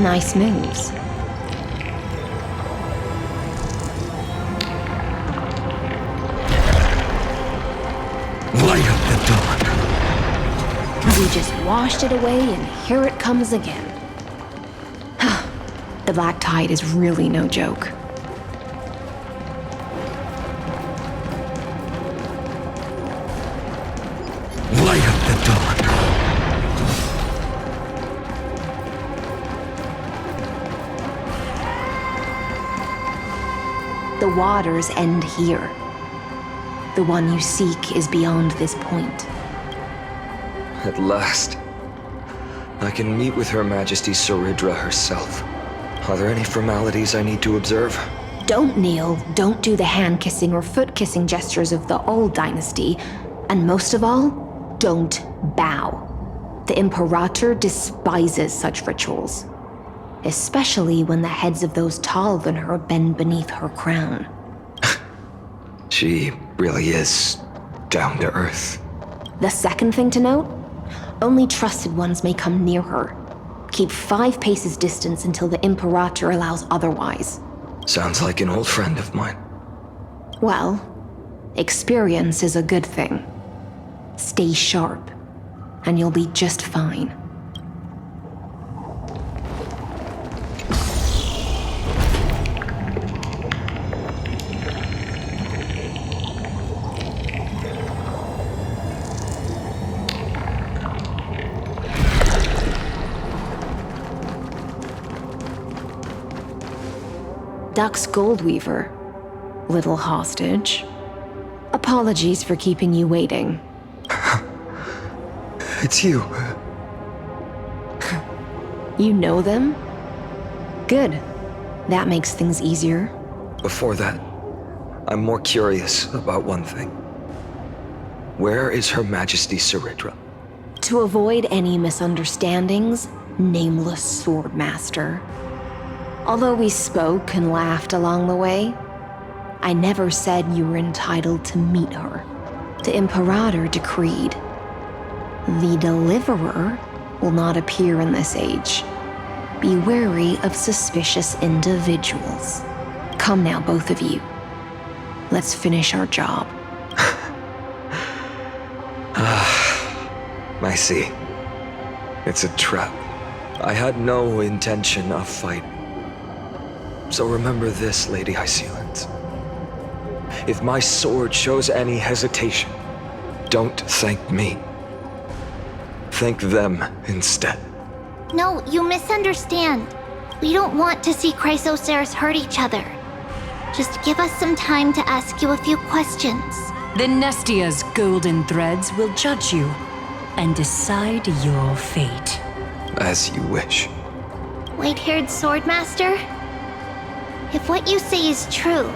Nice moves. Light up the dark. We just washed it away, and here it comes again. The black tide is really no joke. Light up the dark. The waters end here. The one you seek is beyond this point. At last. I can meet with Her Majesty Saridra herself. Are there any formalities I need to observe? Don't kneel, don't do the hand-kissing or foot-kissing gestures of the old dynasty, and most of all, don't bow. The Imperator despises such rituals, especially when the heads of those taller than her bend beneath her crown. She really is down to earth. The second thing to note, only trusted ones may come near her. Keep 5 paces distance until the Imperator allows otherwise. Sounds like an old friend of mine. Well, experience is a good thing. Stay sharp, and you'll be just fine. Dux Goldweaver, little hostage. Apologies for keeping you waiting. It's you. You know them? Good. That makes things easier. Before that, I'm more curious about one thing. Where is Her Majesty Saridra? To avoid any misunderstandings, nameless Swordmaster. Although we spoke and laughed along the way, I never said you were entitled to meet her. The Imperator decreed. The Deliverer will not appear in this age. Be wary of suspicious individuals. Come now, both of you. Let's finish our job. I see. It's a trap. I had no intention of fighting. So remember this, Lady Hysealand. If my sword shows any hesitation, don't thank me. Thank them instead. No, you misunderstand. We don't want to see Chrysoceres hurt each other. Just give us some time to ask you a few questions. The Nestia's golden threads will judge you and decide your fate. As you wish. White-haired Swordmaster? If what you say is true,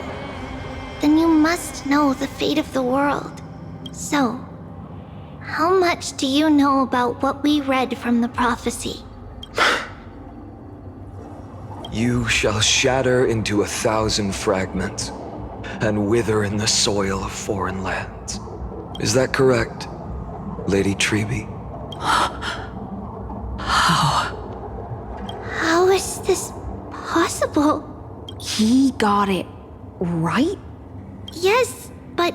then you must know the fate of the world. So, how much do you know about what we read from the prophecy? You shall shatter into 1,000 fragments and wither in the soil of foreign lands. Is that correct, Lady Treeby? How is this possible? He got it right? Yes, but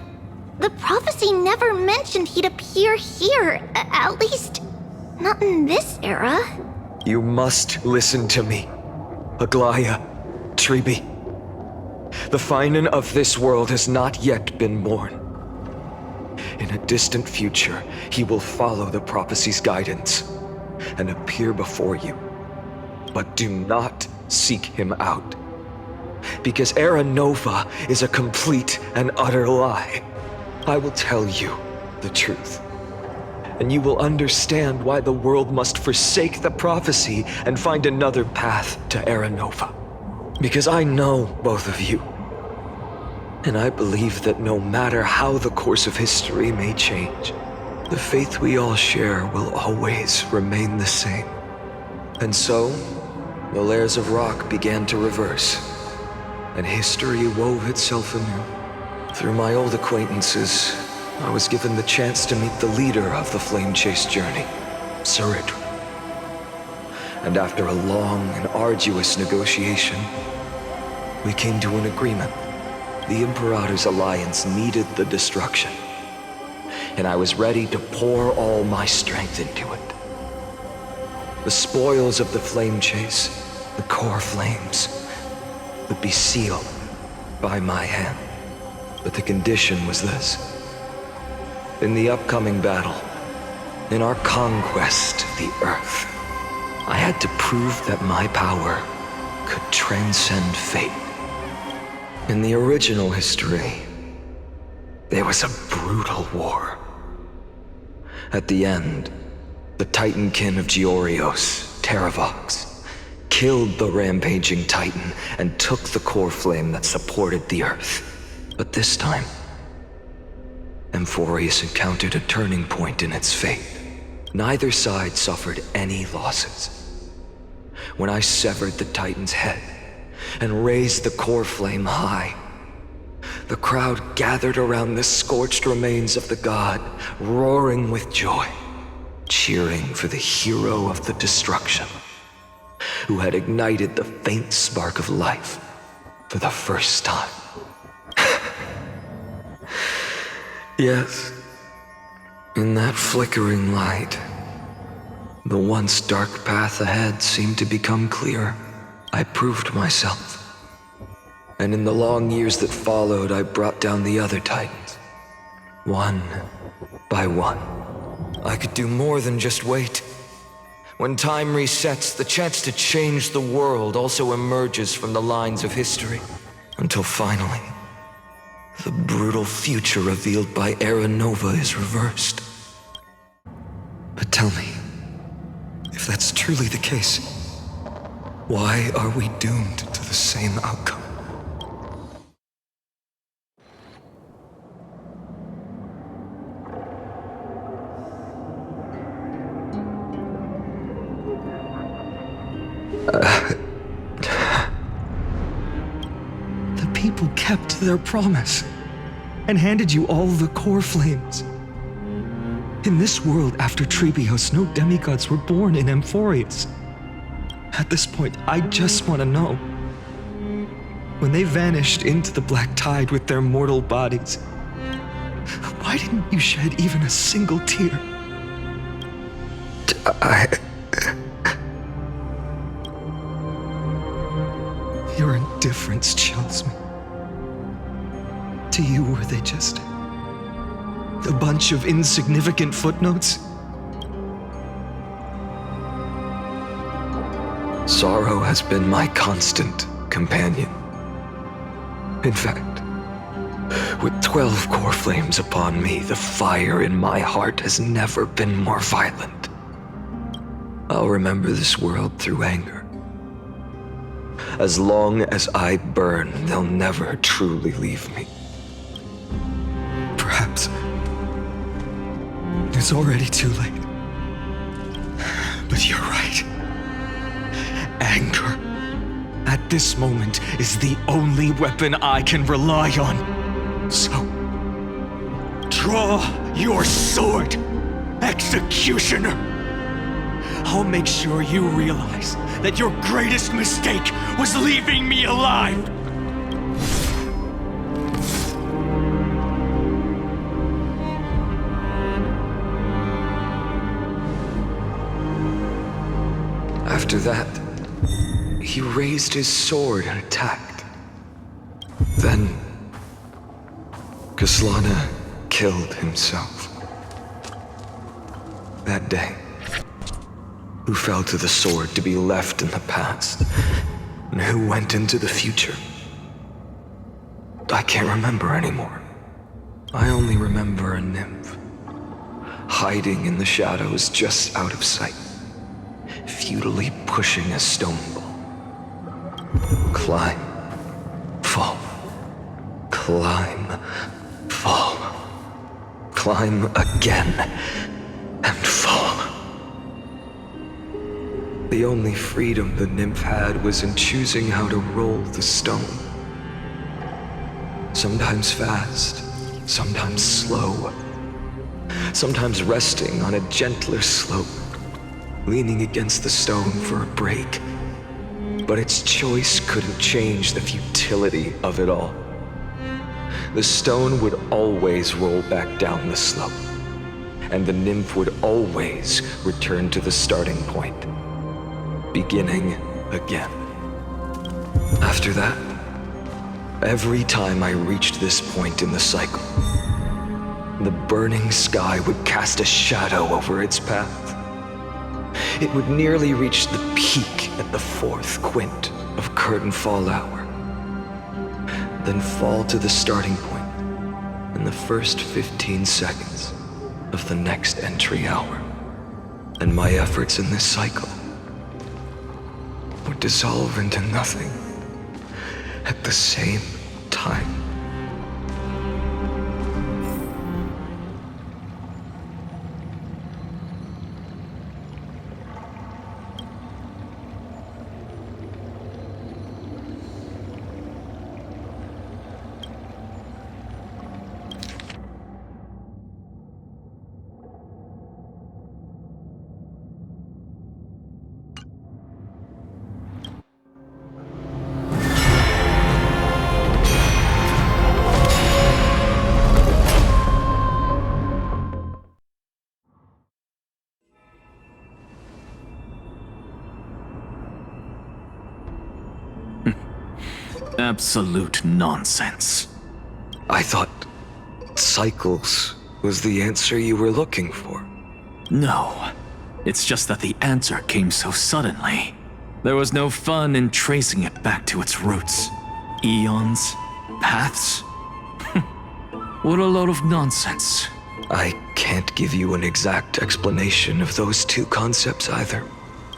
the prophecy never mentioned he'd appear here. At least, not in this era. You must listen to me, Aglaya, Treeby. The Finan of this world has not yet been born. In a distant future, he will follow the prophecy's guidance and appear before you. But do not seek him out. Because Era Nova is a complete and utter lie. I will tell you the truth. And you will understand why the world must forsake the prophecy and find another path to Era Nova. Because I know both of you. And I believe that no matter how the course of history may change, the faith we all share will always remain the same. And so, the layers of rock began to reverse, and history wove itself anew. Through my old acquaintances, I was given the chance to meet the leader of the Flame Chase journey, Saridra. And after a long and arduous negotiation, we came to an agreement. The Imperator's alliance needed the destruction, and I was ready to pour all my strength into it. The spoils of the flame chase, the core flames, would be sealed by my hand. But the condition was this. In the upcoming battle, in our conquest of the Earth, I had to prove that my power could transcend fate. In the original history, there was a brutal war. At the end, the Titankin of Georios, Terravox, killed the rampaging Titan and took the core flame that supported the Earth. But this time, Amphorius encountered a turning point in its fate. Neither side suffered any losses. When I severed the Titan's head and raised the core flame high, the crowd gathered around the scorched remains of the god, roaring with joy, cheering for the hero of the destruction, who had ignited the faint spark of life for the first time. Yes, in that flickering light, the once dark path ahead seemed to become clear. I proved myself. And in the long years that followed, I brought down the other Titans, one by one. I could do more than just wait. When time resets, the chance to change the world also emerges from the lines of history, until finally, the brutal future revealed by Era Nova is reversed. But tell me, if that's truly the case, why are we doomed to the same outcome? The people kept their promise and handed you all the core flames. In this world after Trebios, no demigods were born in Amphorius. At this point, I just want to know. When they vanished into the black tide with their mortal bodies, why didn't you shed even a single tear? Your indifference chills me. To you, were they just a bunch of insignificant footnotes? Sorrow has been my constant companion. In fact, with 12 core flames upon me, the fire in my heart has never been more violent. I'll remember this world through anger. As long as I burn, they'll never truly leave me. Perhaps it's already too late. But you're right. Anger, at this moment, is the only weapon I can rely on. So, draw your sword, Executioner. I'll make sure you realize that your greatest mistake was leaving me alive. After that, he raised his sword and attacked. Then, Kaslana killed himself. That day, who fell to the sword to be left in the past, and who went into the future, I can't remember anymore. I only remember a nymph, hiding in the shadows just out of sight, futilely pushing a stone ball. Climb, fall, climb, fall, climb again, and fall. The only freedom the nymph had was in choosing how to roll the stone. Sometimes fast, sometimes slow, sometimes resting on a gentler slope, leaning against the stone for a break. But its choice couldn't change the futility of it all. The stone would always roll back down the slope, and the nymph would always return to the starting point, beginning again. After that, every time I reached this point in the cycle, the burning sky would cast a shadow over its path. It would nearly reach the peak at the fourth quint of curtain fall hour, then fall to the starting point in the first 15 seconds of the next entry hour. And my efforts in this cycle would dissolve into nothing at the same time. Absolute nonsense. I thought cycles was the answer you were looking for. No, it's just that the answer came so suddenly. There was no fun in tracing it back to its roots. Eons, paths. What a load of nonsense. I can't give you an exact explanation of those two concepts either.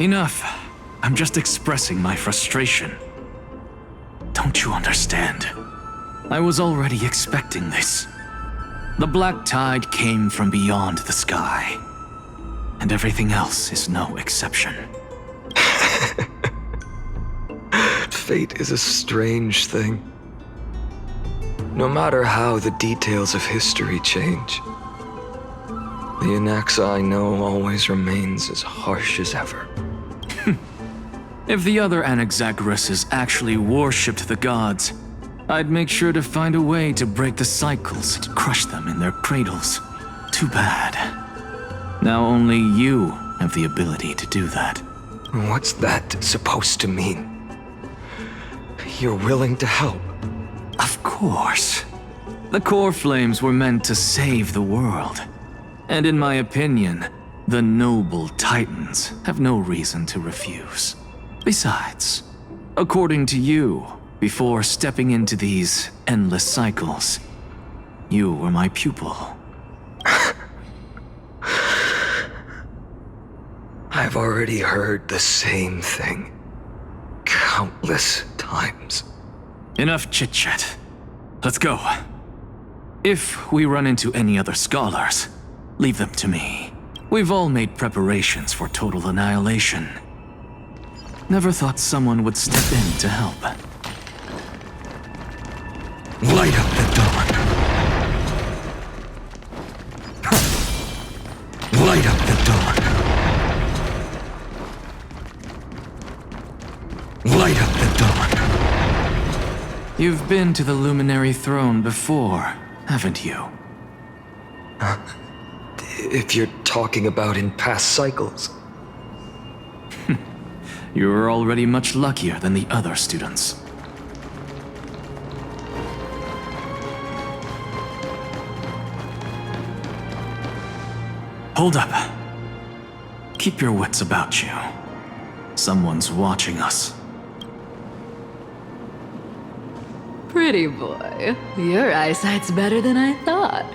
Enough. I'm just expressing my frustration. Don't you understand? I was already expecting this. The black tide came from beyond the sky, and everything else is no exception. Fate is a strange thing. No matter how the details of history change, the Anaxa I know always remains as harsh as ever. If the other Anaxagoras actually worshipped the gods, I'd make sure to find a way to break the cycles and crush them in their cradles. Too bad. Now only you have the ability to do that. What's that supposed to mean? You're willing to help? Of course. The core flames were meant to save the world. And in my opinion, the noble titans have no reason to refuse. Besides, according to you, before stepping into these endless cycles, you were my pupil. I've already heard the same thing countless times. Enough chit-chat. Let's go. If we run into any other scholars, leave them to me. We've all made preparations for total annihilation. Never thought someone would step in to help. Light up the dawn. Light up the dawn. Light up the dawn. You've been to the Luminary Throne before, haven't you? If you're talking about in past cycles. You're already much luckier than the other students. Hold up. Keep your wits about you. Someone's watching us. Pretty boy, your eyesight's better than I thought.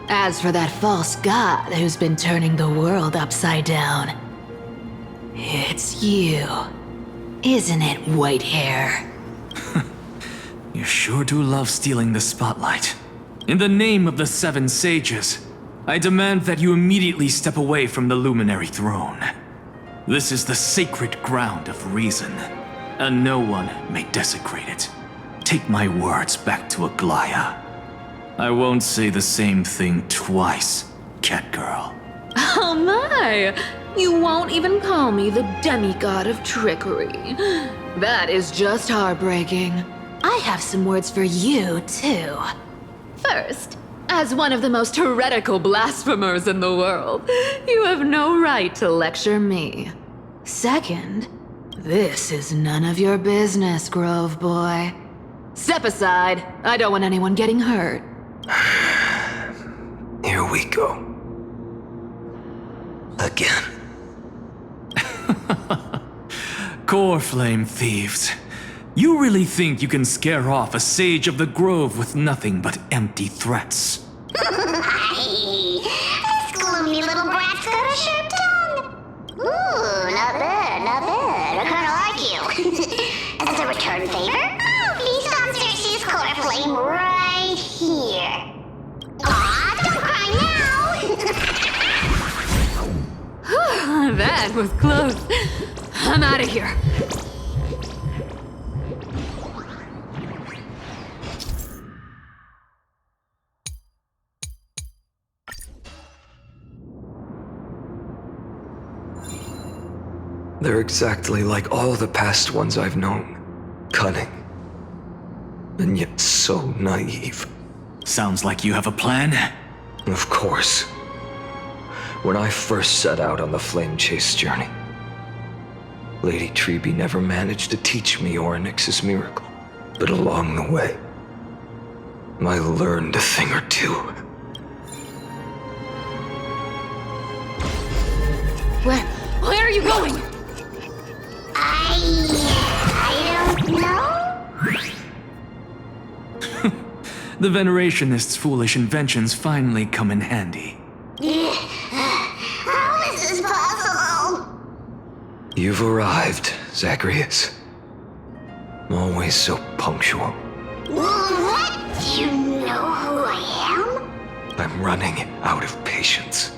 As for that false god who's been turning the world upside down, it's you, isn't it, white hair? You sure do love stealing the spotlight. In the name of the Seven Sages, I demand that you immediately step away from the Luminary Throne. This is the sacred ground of reason, and no one may desecrate it. Take my words back to Aglaya. I won't say the same thing twice, Catgirl. Oh my! You won't even call me the demigod of trickery. That is just heartbreaking. I have some words for you, too. First, as one of the most heretical blasphemers in the world, you have no right to lecture me. Second, this is none of your business, Grove Boy. Step aside. I don't want anyone getting hurt. Here we go. Again. Core flame thieves. You really think you can scare off a sage of the grove with nothing but empty threats? This gloomy little brat's got a sharp tongue. Ooh, not bad, not bad. I kinda like you. As a return favor, feast on Circe's core flame right here. Aw, don't cry now! That was close. I'm out of here. They're exactly like all the past ones I've known. Cunning. And yet so naive. Sounds like you have a plan. Of course. When I first set out on the flame chase journey, Lady Treby never managed to teach me Orynyx's miracle. But along the way, I learned a thing or two. Where are you going? I don't know. The Venerationists' foolish inventions finally come in handy. How is this possible? You've arrived, Zacharias. Always so punctual. What? Do you know who I am? I'm running out of patience.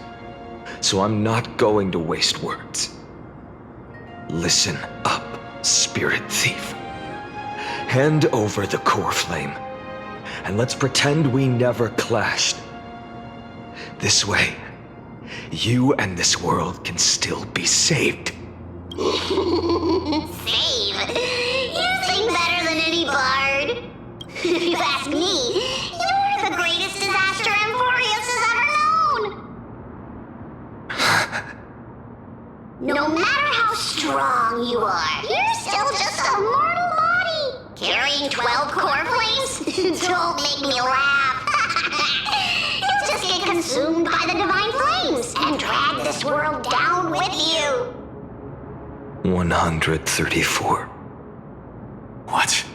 So I'm not going to waste words. Listen up, spirit thief. Hand over the core flame, and let's pretend we never clashed. This way, you and this world can still be saved. Save? You sing better than any bard. If you ask me, you're the greatest disaster Emporius has ever known. No matter how strong you are, you're still just a mortal body. Carrying 12 core flames? Don't make me laugh. You'll just get consumed by the divine flames and drag this world down with you. 134. What?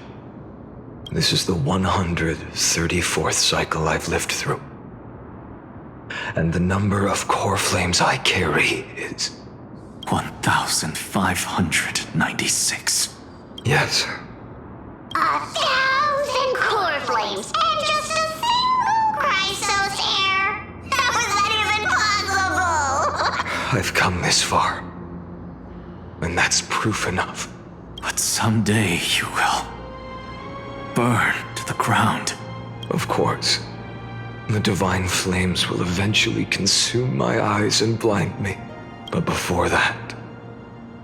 This is the 134th cycle I've lived through. And the number of core flames I carry is... 1,596. Yes. 1,000 core flames and just a single Chrysos heir. How is that even possible? I've come this far. And that's proof enough. But someday you will burn to the ground. Of course. The divine flames will eventually consume my eyes and blind me. But before that,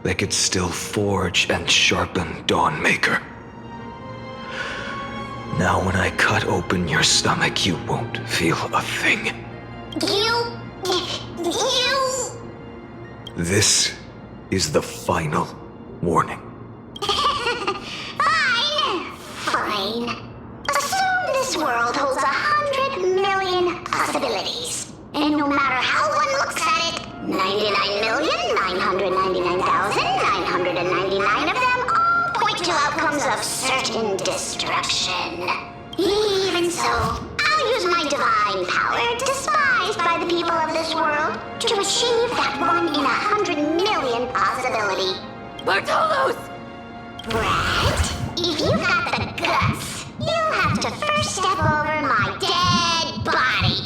they could still forge and sharpen Dawnmaker. Now when I cut open your stomach, you won't feel a thing. You... This is the final warning. Fine. Assume this world holds 100 million possibilities. And no matter how one looks at it, 99,999,999 of them all point to outcomes of certain destruction. Even so, I'll use my divine power, despised by the people of this world, to achieve that 1 in 100 million possibility. Bartolos! Brat, if you've got the guts, you'll have to first step over my dead body.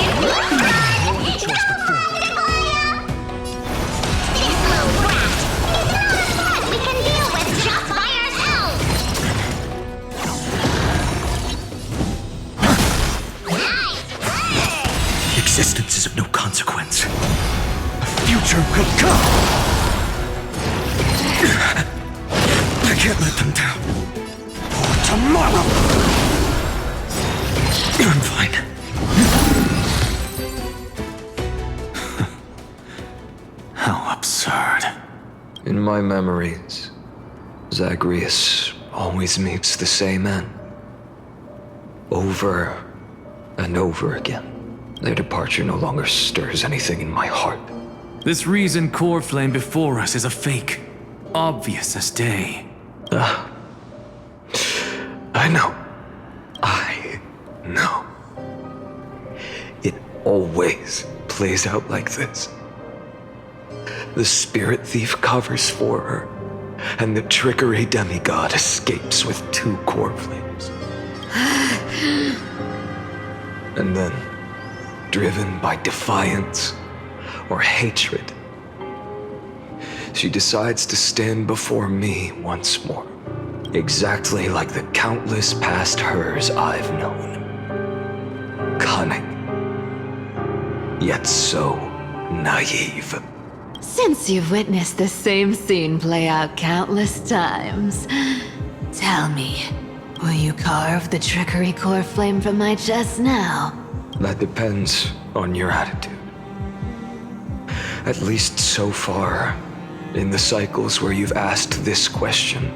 Nice work! consequence. A future will come! I can't let them down. For tomorrow! I'm fine. How absurd. In my memories, Zagreus always meets the same end. Over and over again. Their departure no longer stirs anything in my heart. This reason core flame before us is a fake. Obvious as day. I know. I know. It always plays out like this. The spirit thief covers for her, and the trickery demigod escapes with 2 core flames. And then, driven by defiance or hatred, she decides to stand before me once more, exactly like the countless past hers I've known. Cunning, yet so naive. Since you've witnessed the same scene play out countless times, tell me, will you carve the trickery core flame from my chest now? That depends on your attitude. At least so far, in the cycles where you've asked this question,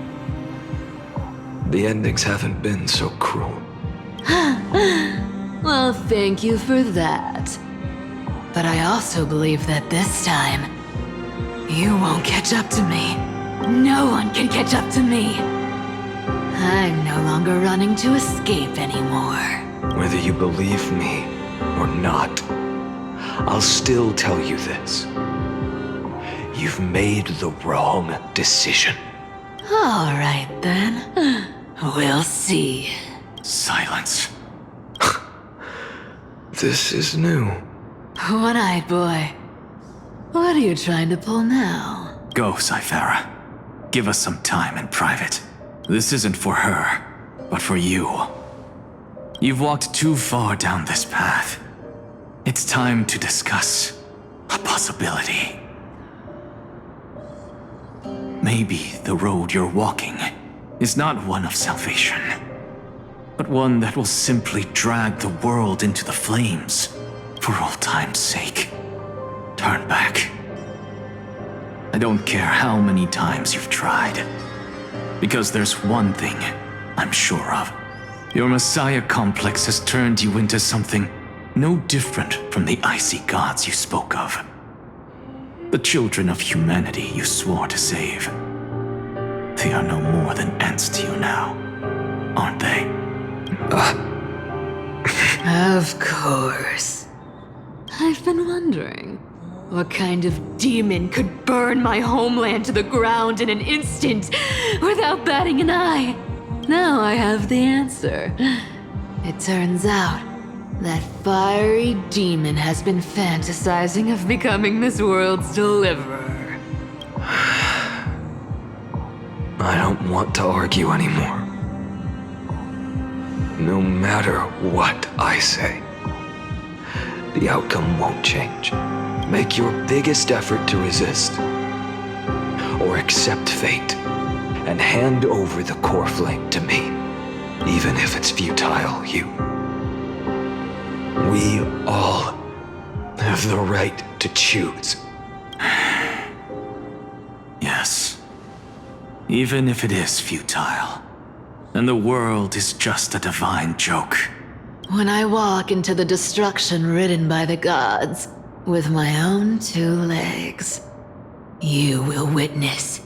the endings haven't been so cruel. Well, thank you for that. But I also believe that this time, you won't catch up to me. No one can catch up to me. I'm no longer running to escape anymore. Whether you believe me or not, I'll still tell you this. You've made the wrong decision. All right then. We'll see. Silence. This is new. One-eyed boy. What are you trying to pull now? Go, Sci-Fi. Give us some time in private. This isn't for her, but for you. You've walked too far down this path. It's time to discuss a possibility. Maybe the road you're walking is not one of salvation, but one that will simply drag the world into the flames for old time's sake. Turn back. I don't care how many times you've tried, because there's one thing I'm sure of. Your Messiah complex has turned you into something no different from the icy gods you spoke of. The children of humanity you swore to save. They are no more than ants to you now, aren't they? Of course. I've been wondering, what kind of demon could burn my homeland to the ground in an instant without batting an eye? Now I have the answer. It turns out that fiery demon has been fantasizing of becoming this world's deliverer. I don't want to argue anymore. No matter what I say, the outcome won't change. Make your biggest effort to resist, or accept fate, and hand over the core flame to me, even if it's futile, you. We all have the right to choose. Yes. Even if it is futile, and the world is just a divine joke. When I walk into the destruction ridden by the gods, with my own 2 legs, you will witness.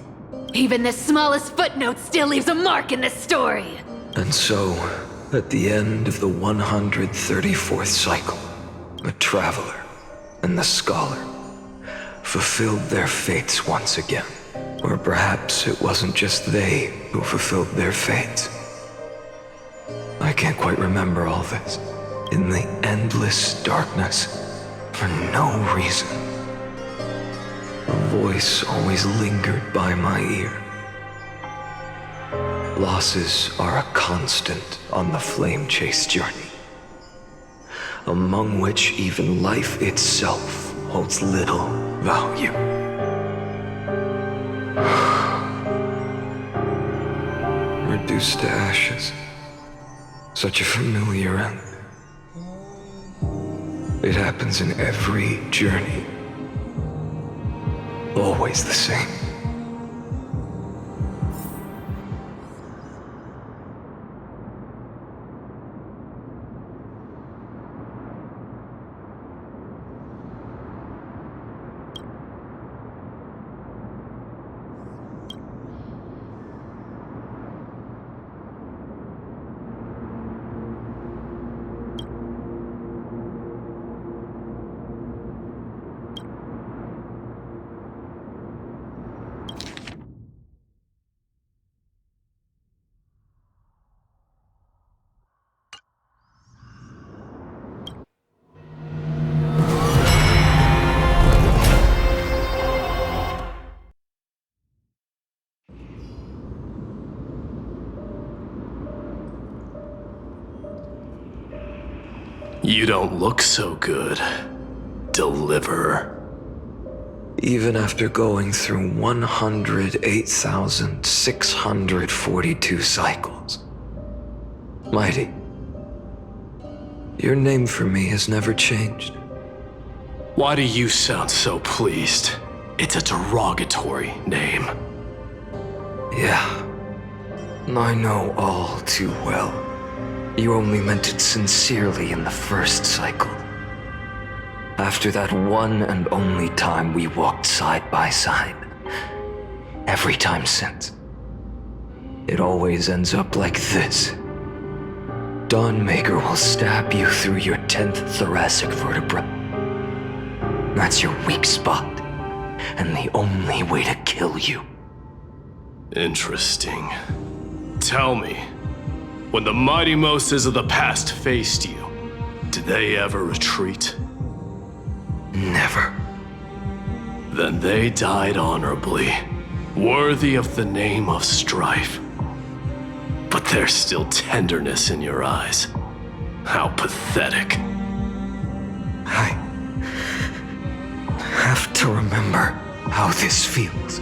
Even the smallest footnote still leaves a mark in this story. And so, at the end of the 134th cycle, the Traveler and the Scholar fulfilled their fates once again. Or perhaps it wasn't just they who fulfilled their fates. I can't quite remember all this. In the endless darkness, for no reason, a voice always lingered by my ear. Losses are a constant on the flame chase journey. among which even life itself holds little value. Reduced to ashes. Such a familiar end. It happens in every journey. Always the same. You don't look so good, Deliverer. Even after going through 108,642 cycles. Mighty, your name for me has never changed. Why do you sound so pleased? It's a derogatory name. Yeah, I know all too well. You only meant it sincerely in the first cycle. After that one and only time we walked side by side. Every time since. It always ends up like this. Dawnmaker will stab you through your 10th thoracic vertebra. That's your weak spot, and the only way to kill you. Interesting. Tell me, when the mighty Moses of the past faced you, did they ever retreat? Never. Then they died honorably, worthy of the name of Strife. But there's still tenderness in your eyes. How pathetic. I have to remember how this feels.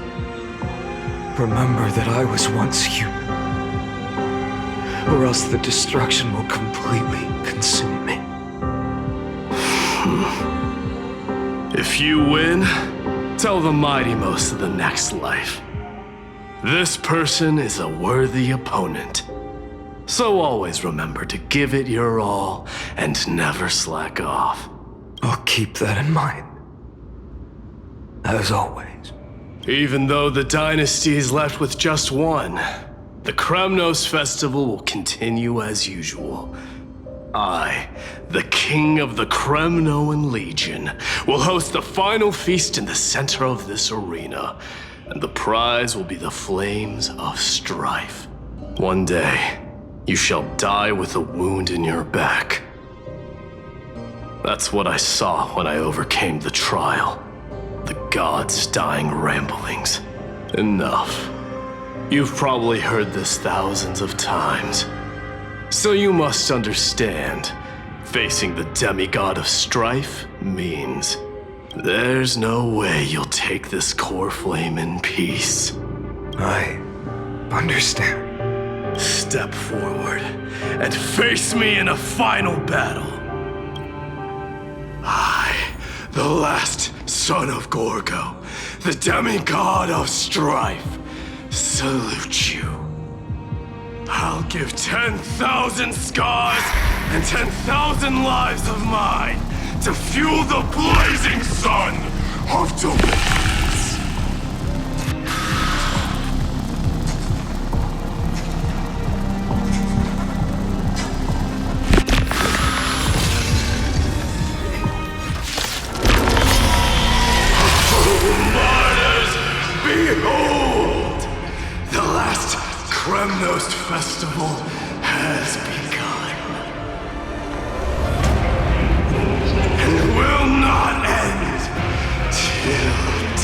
Remember that I was once human. Or else the destruction will completely consume me. If you win, tell the mighty most of the next life. This person is a worthy opponent. So always remember to give it your all and never slack off. I'll keep that in mind. As always. Even though the dynasty is left with just one, the Kremnos festival will continue as usual. I, the king of the Kremnoan Legion, will host the final feast in the center of this arena, and the prize will be the flames of strife. One day, you shall die with a wound in your back. That's what I saw when I overcame the trial. The gods' dying ramblings. Enough. You've probably heard this thousands of times. So you must understand, facing the demigod of strife means there's no way you'll take this core flame in peace. I understand. Step forward and face me in a final battle. I, the last son of Gorgo, the demigod of strife, salute you. I'll give 10,000 scars and 10,000 lives of mine to fuel the blazing sun of deliverance. Martyrs, behold! The last Kremnos festival has begun. And will not end till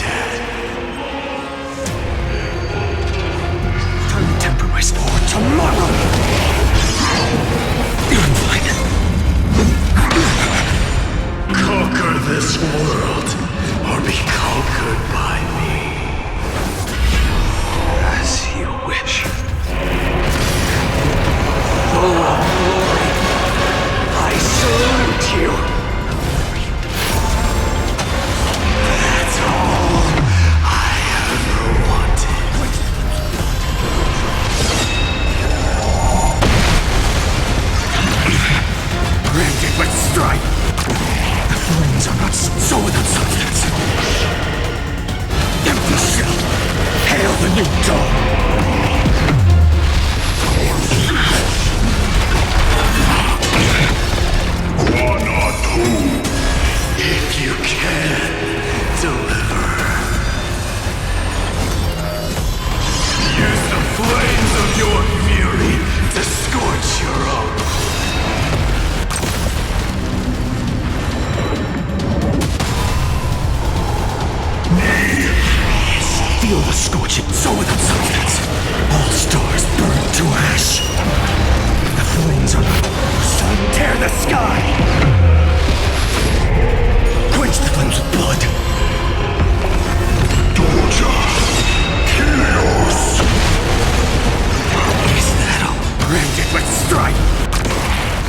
Let's strike!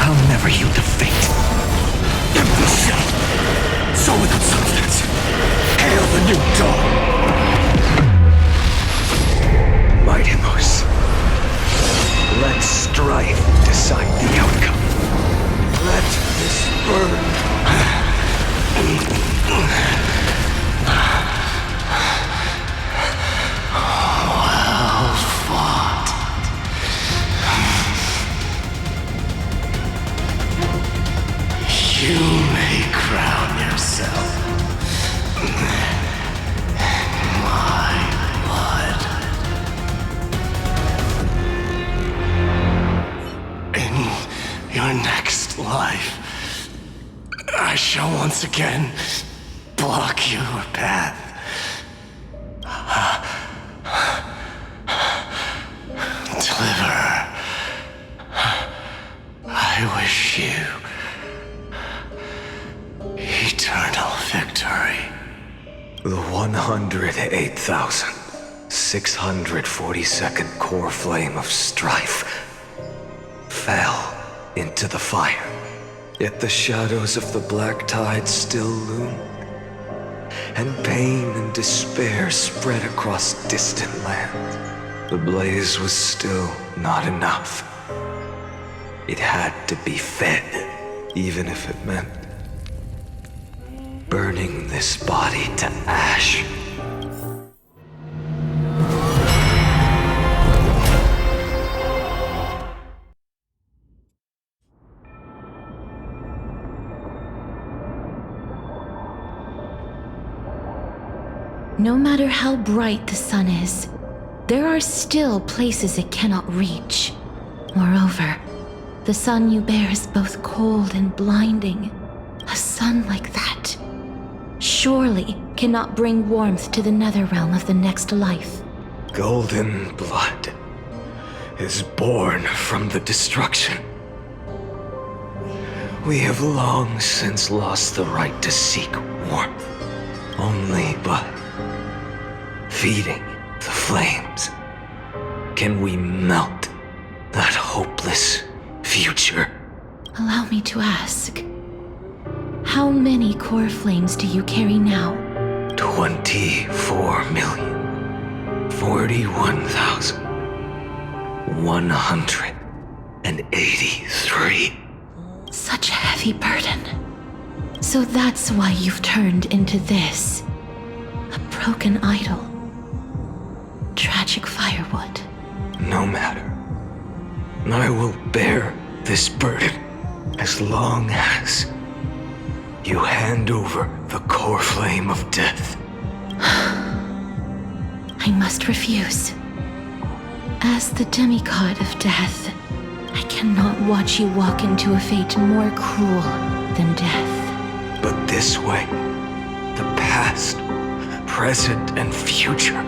I'll never yield to fate. Empty shell! So without substance. Hail the new dawn! Mightimos. Let strife decide the outcome. Let this burn. Well fought. You may crown yourself my blood. In your next life, I shall once again block your path. Deliver. I wish you eternal victory. The 108,642nd core flame of strife fell into the fire. Yet the shadows of the black tide still loomed, and pain and despair spread across distant lands. The blaze was still not enough. It had to be fed, even if it meant burning this body to ash. No matter how bright the sun is, there are still places it cannot reach. Moreover, the sun you bear is both cold and blinding. A sun like that surely cannot bring warmth to the nether realm of the next life. Golden blood is born from the destruction. We have long since lost the right to seek warmth. Only by feeding the flames can we melt that hopeless future. Allow me to ask, how many core flames do you carry now? 24,041,183. Such a heavy burden. So that's why you've turned into this. A broken idol. Tragic firewood. No matter. I will bear this burden as long as you hand over the core flame of death. I must refuse. As the demigod of death, I cannot watch you walk into a fate more cruel than death. But this way, the past, present, and future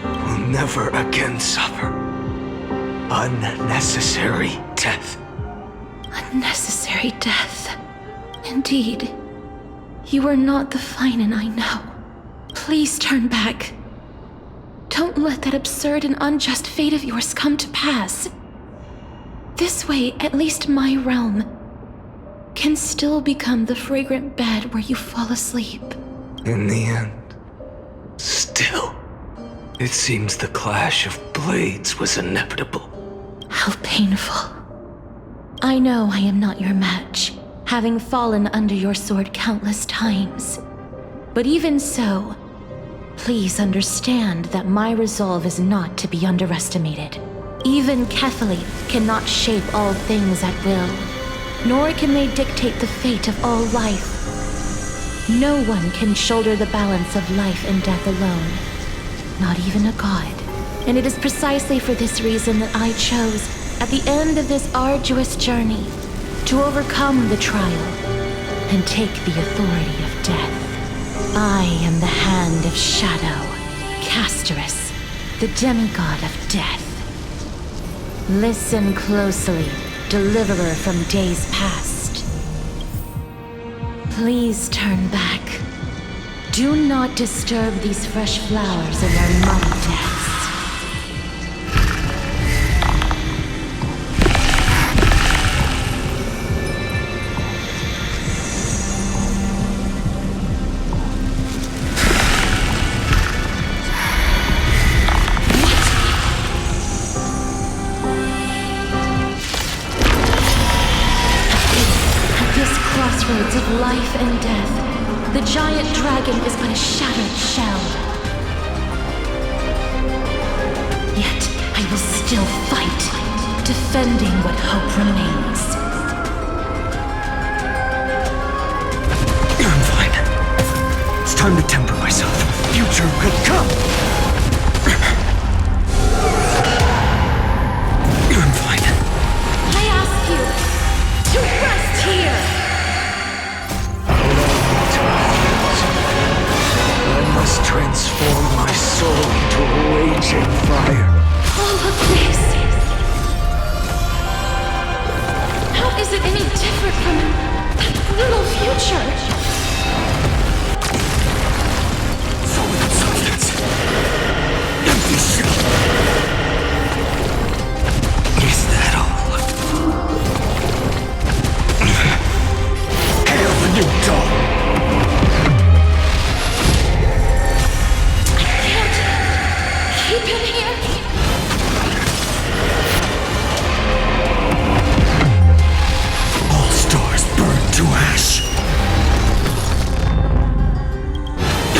will never again suffer unnecessary death. Unnecessary death. Indeed. You are not the Finan I know. Please turn back. Don't let that absurd and unjust fate of yours come to pass. This way, at least my realm can still become the fragrant bed where you fall asleep. In the end, still, it seems the clash of blades was inevitable. How painful. I know I am not your match, having fallen under your sword countless times. But even so, please understand that my resolve is not to be underestimated. Even Kethali cannot shape all things at will, nor can they dictate the fate of all life. No one can shoulder the balance of life and death alone, not even a god. And it is precisely for this reason that I chose, at the end of this arduous journey, to overcome the trial and take the authority of death. I am the Hand of Shadow, Casterus, the demigod of death. Listen closely, deliverer from days past. Please turn back. Do not disturb these fresh flowers in their muddy deaths. crossroads of life and death. The giant dragon is but a shattered shell. Yet I will still fight, defending what hope remains. I'm fine. It's time to temper myself. Future will come. I'm fine. I ask you to rest here! I must transform my soul into a raging fire. All of this. How is it any different from that brutal future? So without substance. Empty shell. Is that all? Hail the new dawn! Keep him here. All stars burn to ash.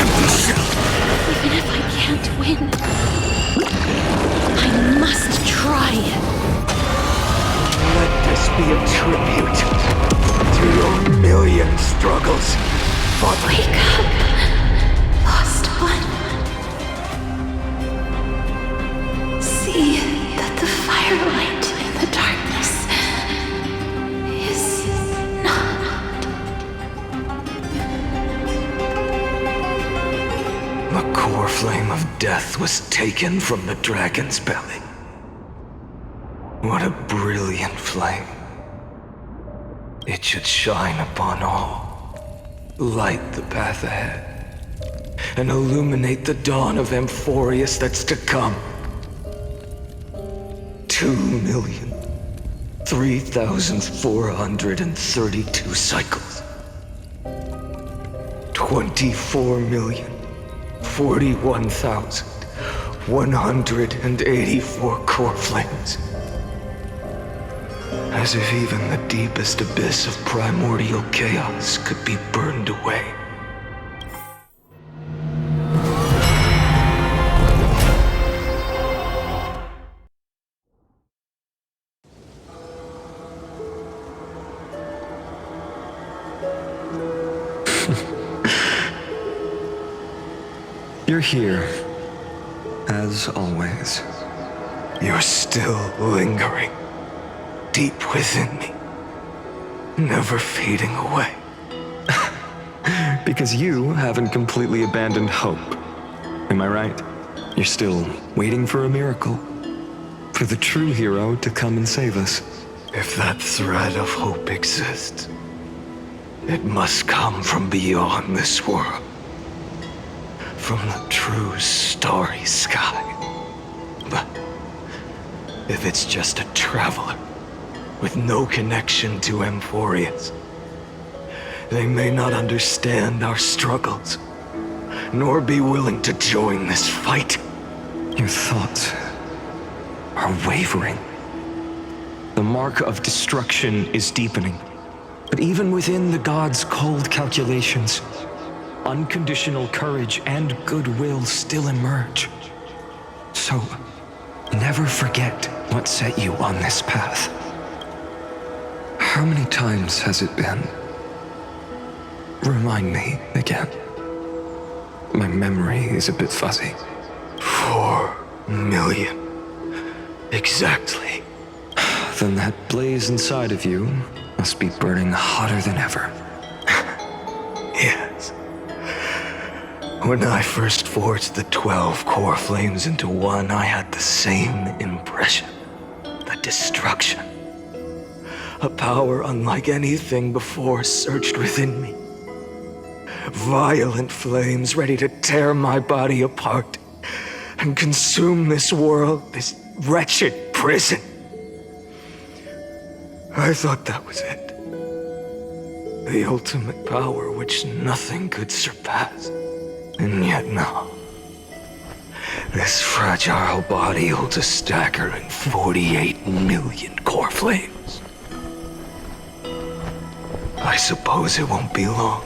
Empty shell. Even if I can't win, I must try. Let this be a tribute to your million struggles. Wake up, lost one. See that the firelight in the darkness is not. The core flame of death was taken from the dragon's belly. What a brilliant flame. It should shine upon all, light the path ahead, and illuminate the dawn of Amphorius that's to come. 2,003,432 cycles. 24,041,184 core flames. As if even the deepest abyss of primordial chaos could be burned away. You're here, as always. You're still lingering, deep within me, never fading away. Because you haven't completely abandoned hope. Am I right? You're still waiting for a miracle. For the true hero to come and save us. If that thread of hope exists, it must come from beyond this world. From the true starry sky. But if it's just a traveler with no connection to Amphorius, they may not understand our struggles, nor be willing to join this fight. Your thoughts are wavering. The mark of destruction is deepening. But even within the gods' cold calculations, unconditional courage and goodwill still emerge. So, never forget what set you on this path. How many times has it been? Remind me again. My memory is a bit fuzzy. 4 million. Exactly. Then that blaze inside of you must be burning hotter than ever. Yes. When I first forged the 12 core flames into one, I had the same impression. The destruction. A power unlike anything before surged within me. Violent flames ready to tear my body apart and consume this world, this wretched prison. I thought that was it. The ultimate power which nothing could surpass. And yet no. This fragile body holds a staggering 48 million core flames. I I suppose it won't be long.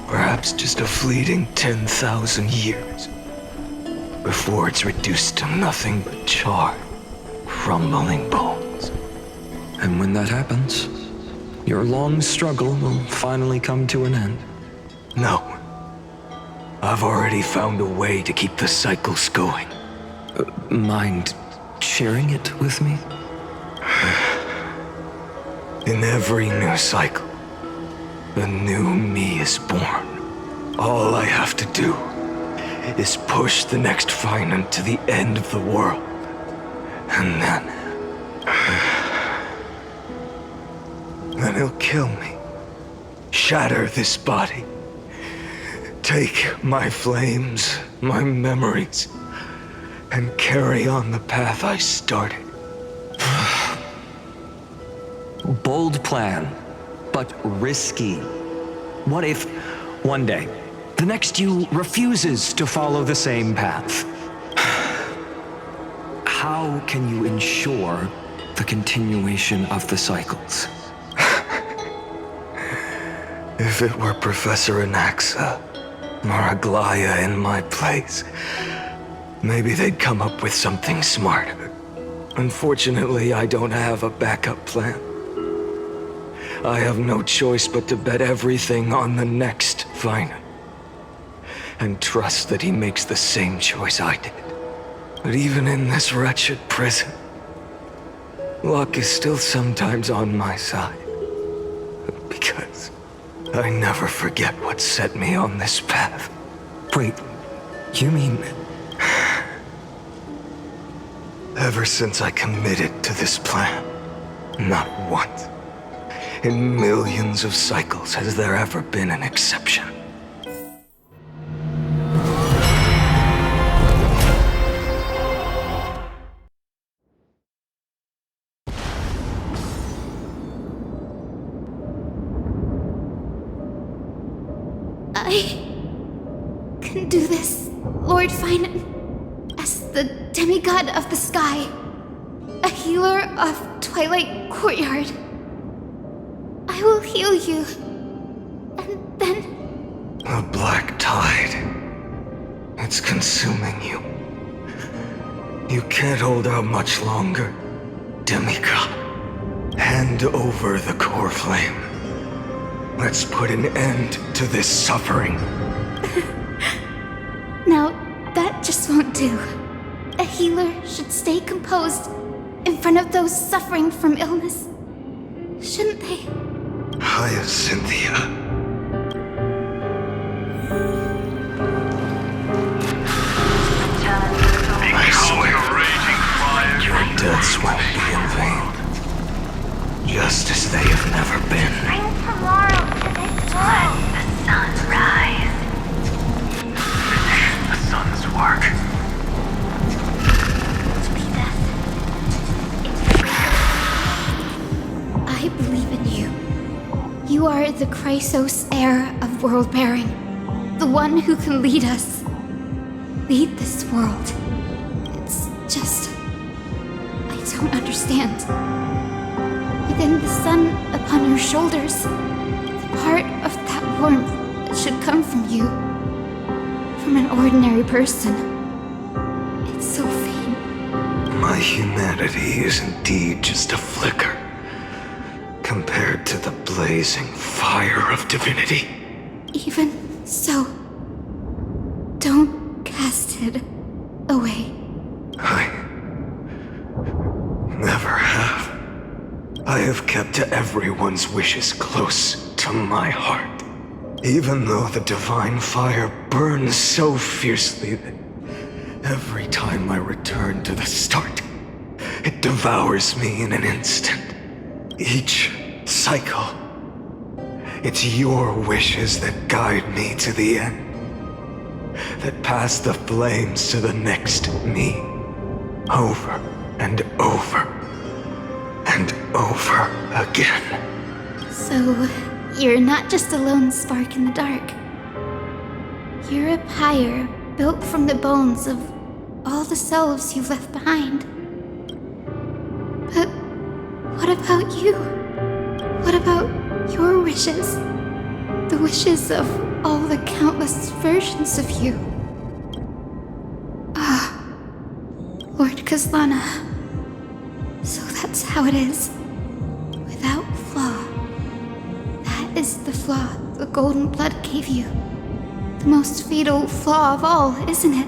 Perhaps just a fleeting 10,000 years. Before it's reduced to nothing but charred, crumbling bones. And when that happens, your long struggle will finally come to an end. No. I've already found a way to keep the cycles going. Mind sharing it with me? In every new cycle, a new me is born. All I have to do is push the next Finite to the end of the world. And then he'll kill me. Shatter this body. Take my flames, my memories, and carry on the path I started. Bold plan, but risky. What if, one day, the next you refuses to follow the same path? How can you ensure the continuation of the cycles? If it were Professor Anaxa or Aglaya in my place, maybe they'd come up with something smarter. Unfortunately, I don't have a backup plan. I have no choice but to bet everything on the next Finite. And trust that he makes the same choice I did. But even in this wretched prison, luck is still sometimes on my side. Because I never forget what set me on this path. Wait, you mean... Ever since I committed to this plan, not once, in millions of cycles, has there ever been an exception. I can do this, Lord Finite, as the demigod of the sky, a healer of Twilight Courtyard. I will heal you, and then... A black tide. It's consuming you. You can't hold out much longer, demigod. Hand over the core flame. Let's put an end to this suffering. Now, that just won't do. A healer should stay composed in front of those suffering from illness. Shouldn't they? Hyacinthia. I swear, your deaths won't be in vain. Just as they have never been. Bring tomorrow to this world. The sunrise. Finish the sun's work. Jesus. I believe in you. You are the Chrysos heir of world bearing. The one who can lead us. Lead this world. It's just... I don't understand. Within the sun upon your shoulders, the part of that warmth that should come from you, from an ordinary person. It's so faint. My humanity is indeed just a flicker, compared to the blazing fire of divinity. Even so, don't cast it away. I never have. I have kept everyone's wishes close to my heart. Even though the divine fire burns so fiercely that every time I return to the start, it devours me in an instant. Each cycle, it's your wishes that guide me to the end, that pass the flames to the next me, over and over and over again. So, you're not just a lone spark in the dark. You're a pyre built from the bones of all the selves you've left behind. But what about you? What about Your wishes. The wishes of all the countless versions of you. Lord Kazlana. So that's how it is. Without flaw. That is the flaw the golden blood gave you. The most fatal flaw of all, isn't it?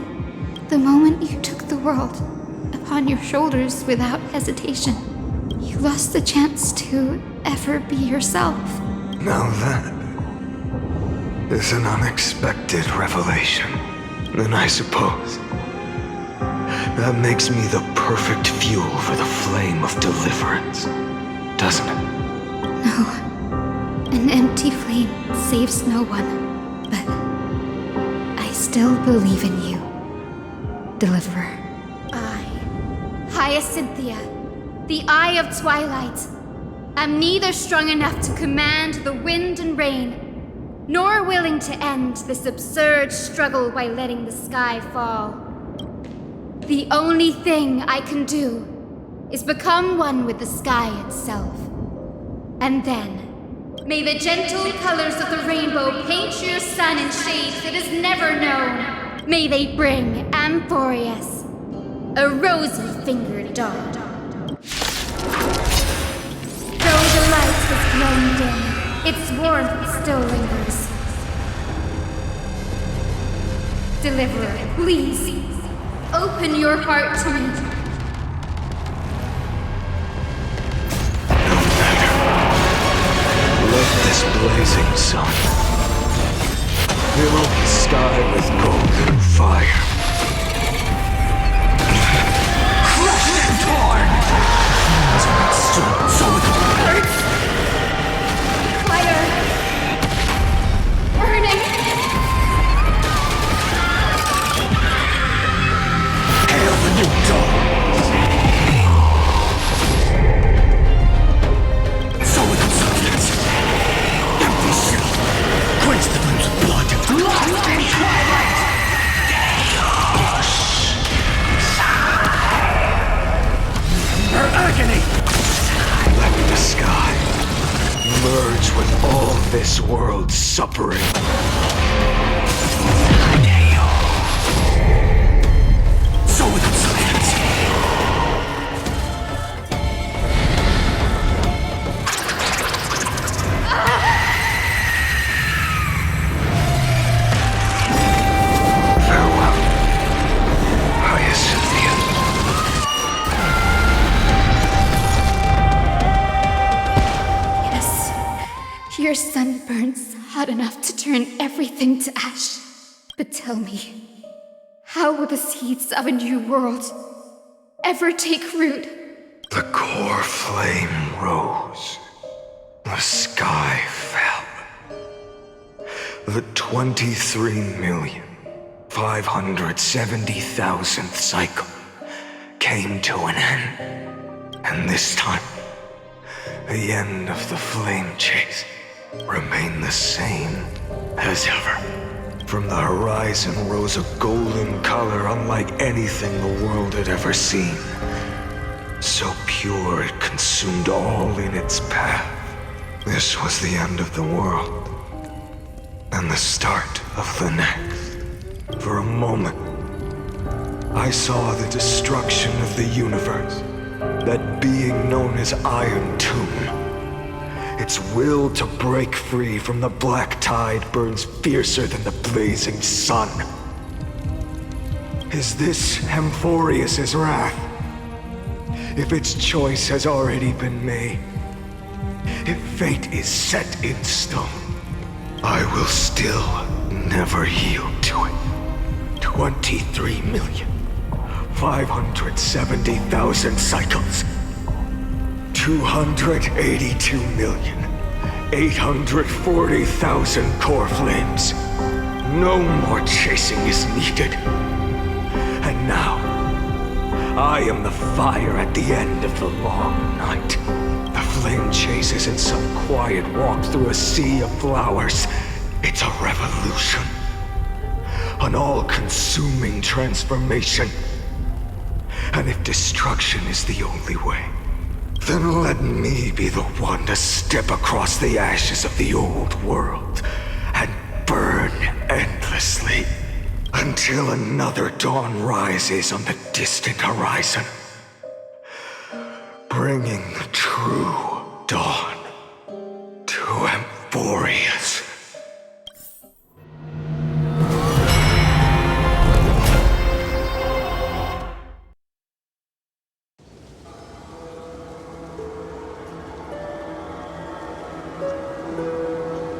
The moment you took the world upon your shoulders without hesitation, you lost the chance to ever be yourself. Now that is an unexpected revelation. Then I suppose that makes me the perfect fuel for the flame of deliverance, doesn't it? No. An empty flame saves no one. But I still believe in you, Deliverer. Hyacinthia, the Eye of Twilight. I'm neither strong enough to command the wind and rain, nor willing to end this absurd struggle by letting the sky fall. The only thing I can do is become one with the sky itself. And then, may the gentle colors of the rainbow paint your sun in shades it has never known. May they bring Amphorius, a rosy-fingered dog. Though the light has grown dim, its warmth still lingers. Deliverer, please, open your heart to me. No matter. Let this blazing sun fill the sky with golden fire. Crushed and torn! As it stood, so it hurts! Fire! Burning! Hail the new dawn! So with the substance. Empty shell. Quench the flames of blood. Lost in twilight! Her agony! Let the sky merge with all this world's suffering. So with the silence. Farewell, Hyacinthia. Yes, your sun burns hot enough to turn everything to ash. But tell me, how will the seeds of a new world ever take root? The core flame rose. The sky fell. The 23,570,000th cycle came to an end. And this time, the end of the flame chase remained the same as ever. From the horizon rose a golden color unlike anything the world had ever seen. So pure it consumed all in its path. This was the end of the world, and the start of the next. For a moment, I saw the destruction of the universe, that being known as Iron Tomb. Its will to break free from the black tide burns fiercer than the blazing sun. Is this Amphorius' wrath? If its choice has already been made, if fate is set in stone, I will still never yield to it. 23,570,000 cycles. 282,840,000 core flames. No more chasing is needed. And now, I am the fire at the end of the long night. The flame chase isn't some quiet walk through a sea of flowers. It's a revolution. An all-consuming transformation. And if destruction is the only way, Then let me be the one to step across the ashes of the old world and burn endlessly until another dawn rises on the distant horizon, bringing the true dawn to Amphorius.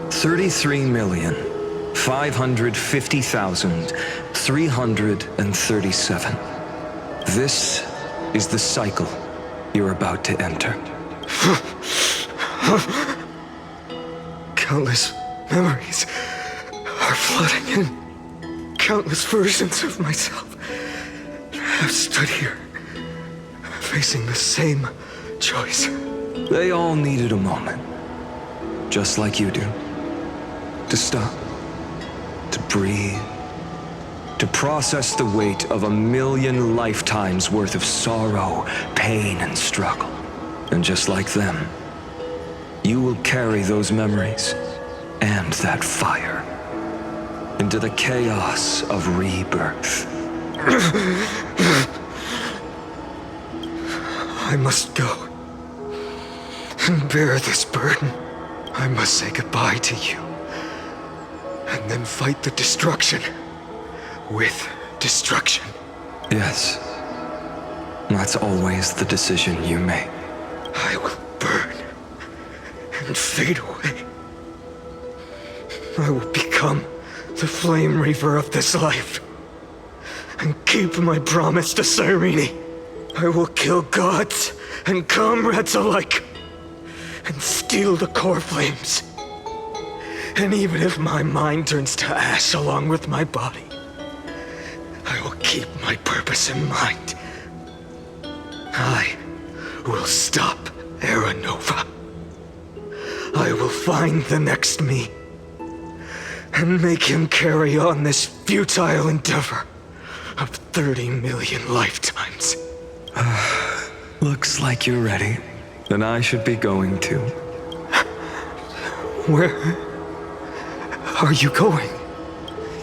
$33,550,337. This is the cycle you're about to enter. Countless memories are flooding in. Countless versions of myself have stood here, facing the same choice. They all needed a moment, just like you do. To stop, to breathe, to process the weight of 1,000,000 lifetimes worth of sorrow, pain, and struggle. And just like them, you will carry those memories and that fire into the chaos of rebirth. I must go and bear this burden. I must say goodbye to you, and then fight the destruction with destruction. Yes, that's always the decision you make. I will burn and fade away. I will become the flame reaver of this life and keep my promise to Cyrene. I will kill gods and comrades alike and steal the core flames. And even if my mind turns to ash along with my body, I will keep my purpose in mind. I will stop Era Nova. I will find the next me and make him carry on this futile endeavor of 30 million lifetimes. Looks like you're ready. Then I should be going too. Where are you going?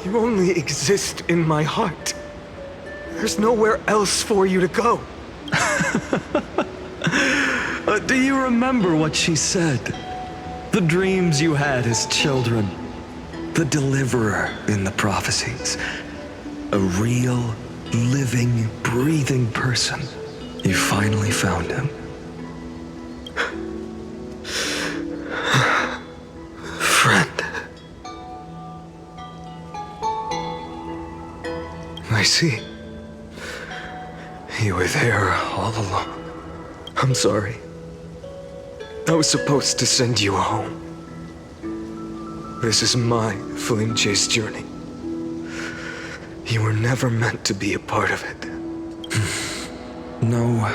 You only exist in my heart. There's nowhere else for you to go. Do you remember what she said? The dreams you had as children. The deliverer in the prophecies. A real, living, breathing person. You finally found him. Friend. I see. You were there all along. I'm sorry. I was supposed to send you home. This is my flame chase journey. You were never meant to be a part of it. No.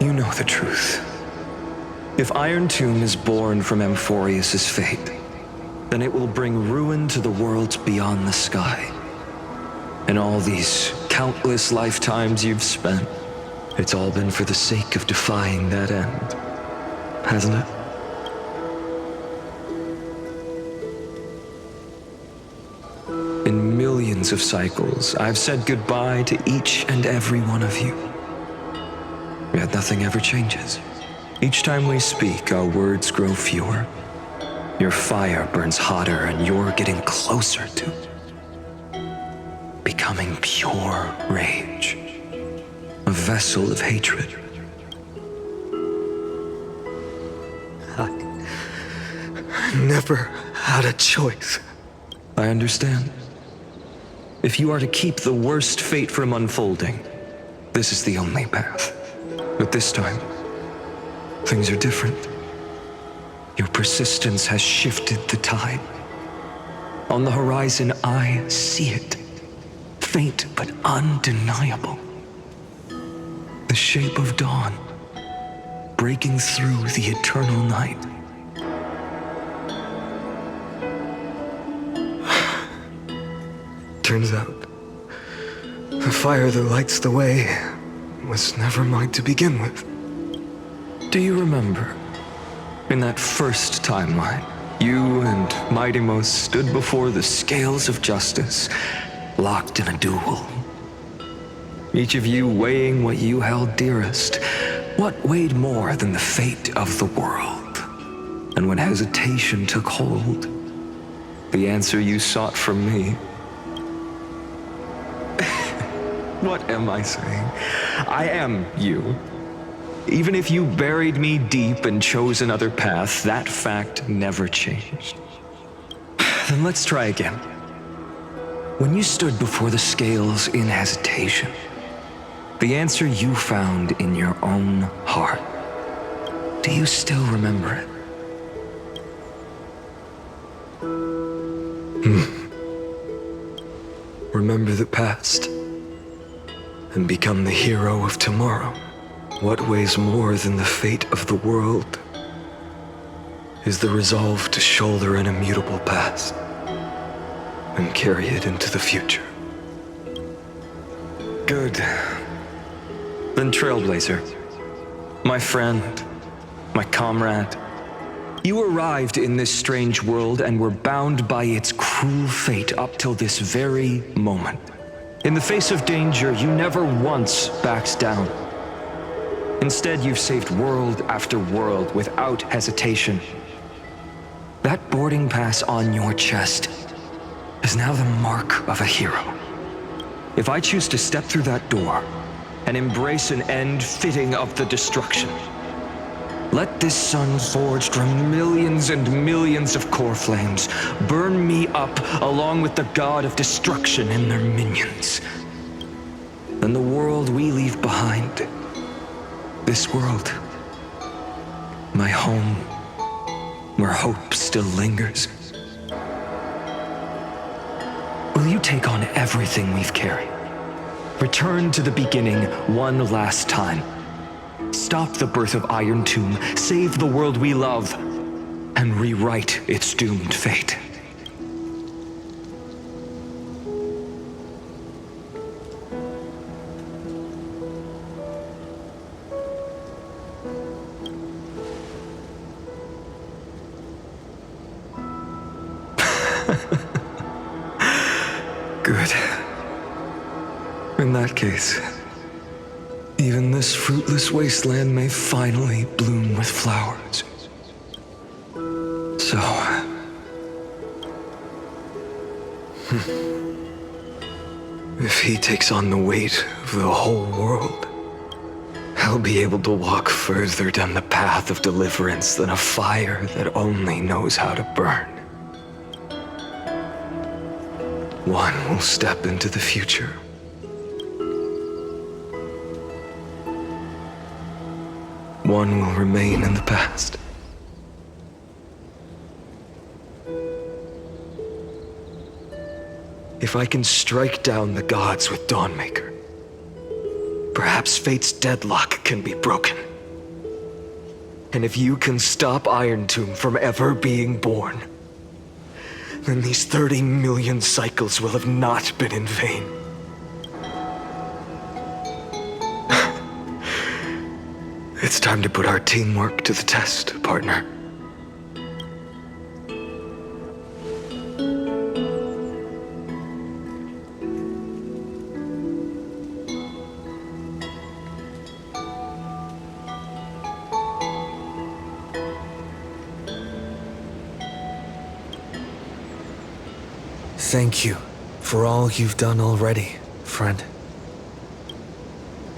You know the truth. If Iron Tomb is born from Amphorius' fate, then it will bring ruin to the worlds beyond the sky. And all these countless lifetimes you've spent, it's all been for the sake of defying that end, hasn't it? In millions of cycles, I've said goodbye to each and every one of you. Yet nothing ever changes. Each time we speak, our words grow fewer. Your fire burns hotter, and you're getting closer to becoming pure rage. A vessel of hatred. I never had a choice. I understand. If you are to keep the worst fate from unfolding, this is the only path. But this time, things are different. Your persistence has shifted the tide. On the horizon, I see it. Faint but undeniable. The shape of dawn, breaking through the eternal night. Turns out, the fire that lights the way was never mine to begin with. Do you remember, in that first timeline, you and Mightymost stood before the scales of justice, locked in a duel? Each of you weighing what you held dearest. What weighed more than the fate of the world? And when hesitation took hold, the answer you sought from me. What am I saying? I am you. Even if you buried me deep and chose another path, that fact never changed. Then let's try again. When you stood before the scales in hesitation, the answer you found in your own heart, do you still remember it? Remember the past and become the hero of tomorrow. What weighs more than the fate of the world is the resolve to shoulder an immutable past and carry it into the future. Good. Then Trailblazer, my friend, my comrade, you arrived in this strange world and were bound by its cruel fate up till this very moment. In the face of danger, you never once backed down. Instead, you've saved world after world without hesitation. That boarding pass on your chest is now the mark of a hero. If I choose to step through that door and embrace an end fitting of the destruction, let this sun forged from millions and millions of core flames burn me up along with the god of destruction and their minions. Then the world we leave behind, this world, my home, where hope still lingers. Will you take on everything we've carried? Return to the beginning one last time. Stop the birth of Iron Tomb, save the world we love, and rewrite its doomed fate. Good. In that case, even this fruitless wasteland may finally bloom with flowers. So... if he takes on the weight of the whole world, I'll be able to walk further down the path of deliverance than a fire that only knows how to burn. One will step into the future. One will remain in the past. If I can strike down the gods with Dawnmaker, perhaps fate's deadlock can be broken. And if you can stop Iron Tomb from ever being born, then these 30 million cycles will have not been in vain. It's time to put our teamwork to the test, partner. Thank you for all you've done already, friend.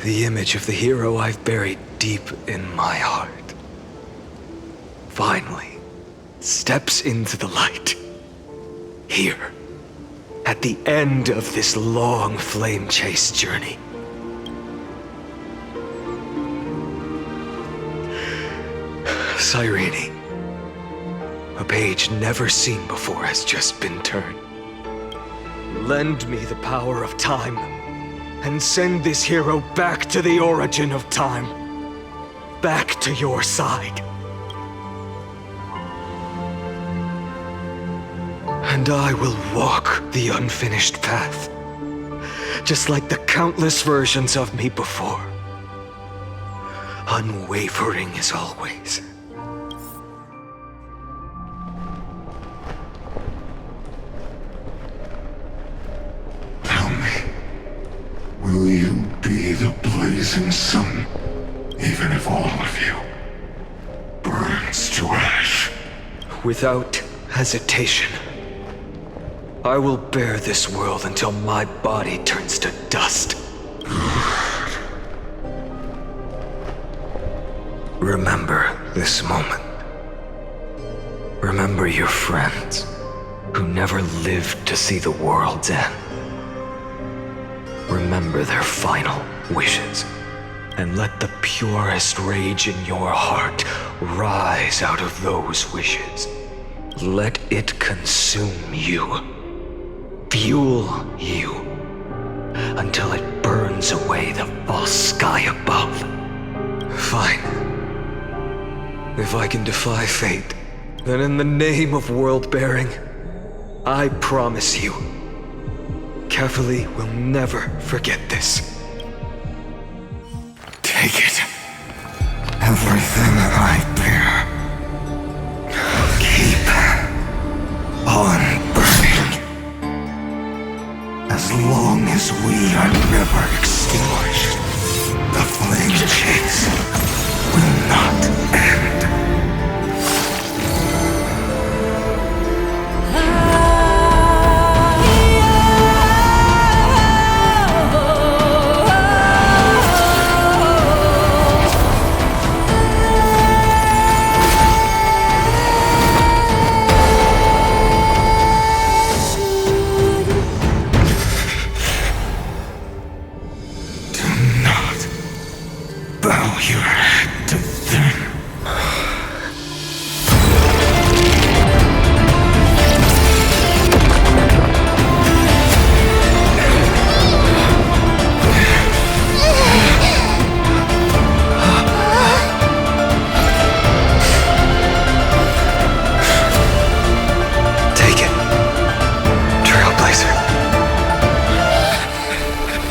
The image of the hero I've buried deep in my heart finally steps into the light. Here, at the end of this long flame chase journey. Cyrene, a page never seen before has just been turned. Lend me the power of time, and send this hero back to the origin of time. Back to your side. And I will walk the unfinished path, just like the countless versions of me before. unwavering as always. Tell me, will you be the blazing sun, even if all of you burns to ash? Without hesitation, I will bear this world until my body turns to dust. Remember this moment. Remember your friends who never lived to see the world's end. Remember their final wishes, and let the purest rage in your heart rise out of those wishes. Let it consume you, fuel you, until it burns away the false sky above. Fine. If I can defy fate, then in the name of world-bearing, I promise you, Kefali will never forget this. Take it. Everything I bear. Keep on burning. As long as we are never extinguished, the flame chase will not end.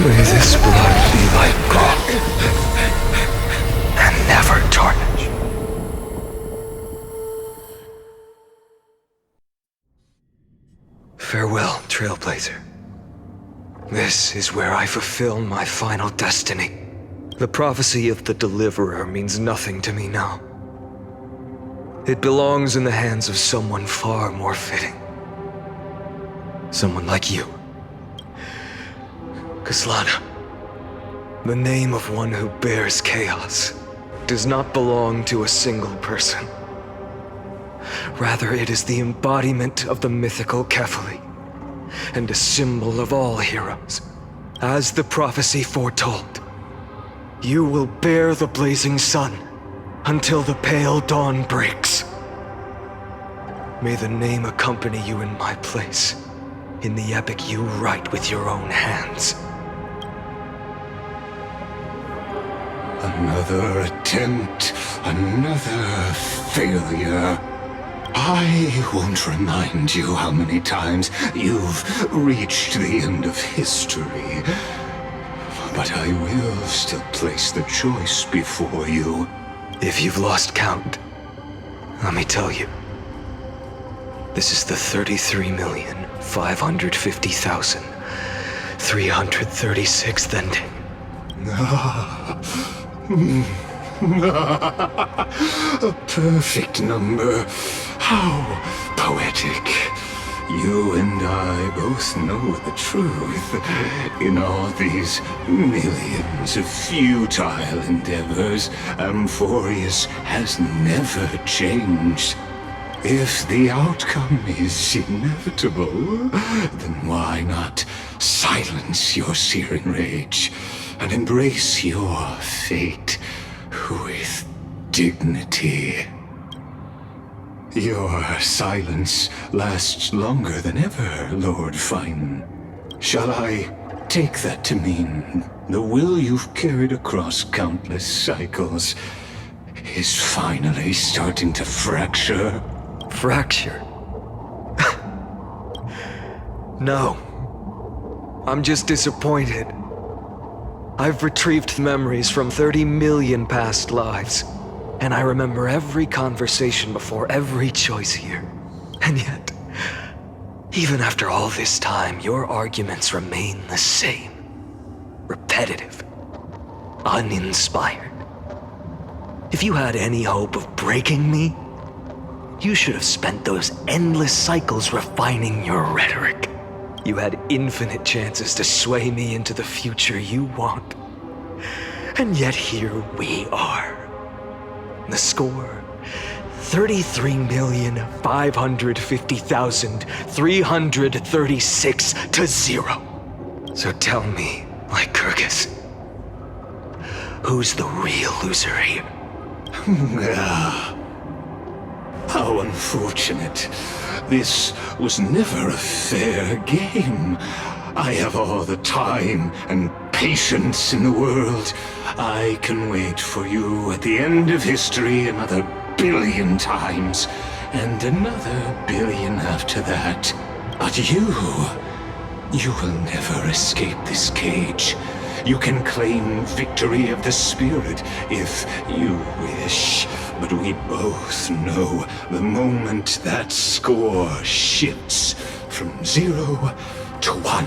May this blood be like gold, and never tarnish. Farewell, Trailblazer. This is where I fulfill my final destiny. The prophecy of the Deliverer means nothing to me now. It belongs in the hands of someone far more fitting. Someone like you. Kaslana, the name of one who bears chaos does not belong to a single person. Rather, it is the embodiment of the mythical Kefali, and a symbol of all heroes. As the prophecy foretold, you will bear the blazing sun until the pale dawn breaks. May the name accompany you in my place, in the epic you write with your own hands. Another attempt, another failure. I won't remind you how many times you've reached the end of history. But I will still place the choice before you. If you've lost count, let me tell you. This is the 33,550,336th ending. A perfect number. How poetic. You and I both know the truth. In all these millions of futile endeavors, Amphorius has never changed. If the outcome is inevitable, then why not silence your searing rage and embrace your fate with dignity? Your silence lasts longer than ever, Lord Fine. Shall I take that to mean the will you've carried across countless cycles is finally starting to fracture? Fracture? No. I'm just disappointed. I've retrieved memories from 30 million past lives, and I remember every conversation before every choice here. And yet, even after all this time, your arguments remain the same. Repetitive. Uninspired. If you had any hope of breaking me, you should have spent those endless cycles refining your rhetoric. You had infinite chances to sway me into the future you want. And yet here we are. The score, 33,550,336 to 0. So tell me, Lycurgus, who's the real loser here? How unfortunate. This was never a fair game. I have all the time and patience in the world. I can wait for you at the end of history another billion times, and another billion after that. But you will never escape this cage. You can claim victory of the spirit if you wish. But we both know the moment that score shifts from 0 to 1.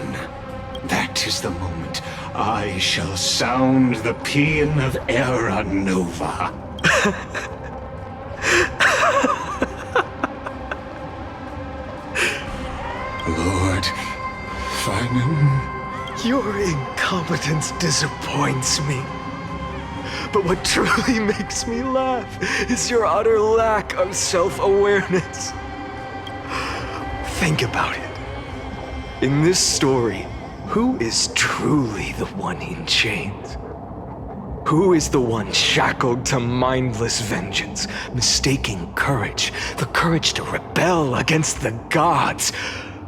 That is the moment I shall sound the paean of Era Nova. Lord Farnham. Your incompetence disappoints me. But what truly makes me laugh is your utter lack of self-awareness. Think about it. In this story, who is truly the one in chains? Who is the one shackled to mindless vengeance, mistaking courage, the courage to rebel against the gods,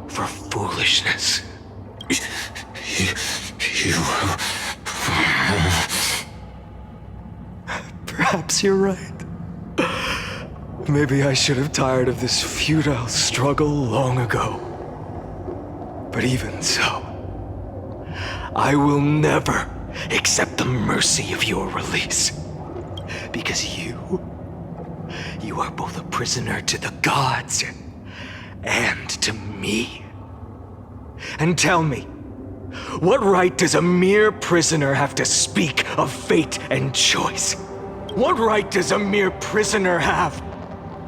for foolishness? You... Perhaps you're right. Maybe I should have tired of this futile struggle long ago. But even so, I will never accept the mercy of your release. Because you are both a prisoner to the gods and to me. And tell me, what right does a mere prisoner have to speak of fate and choice? What right does a mere prisoner have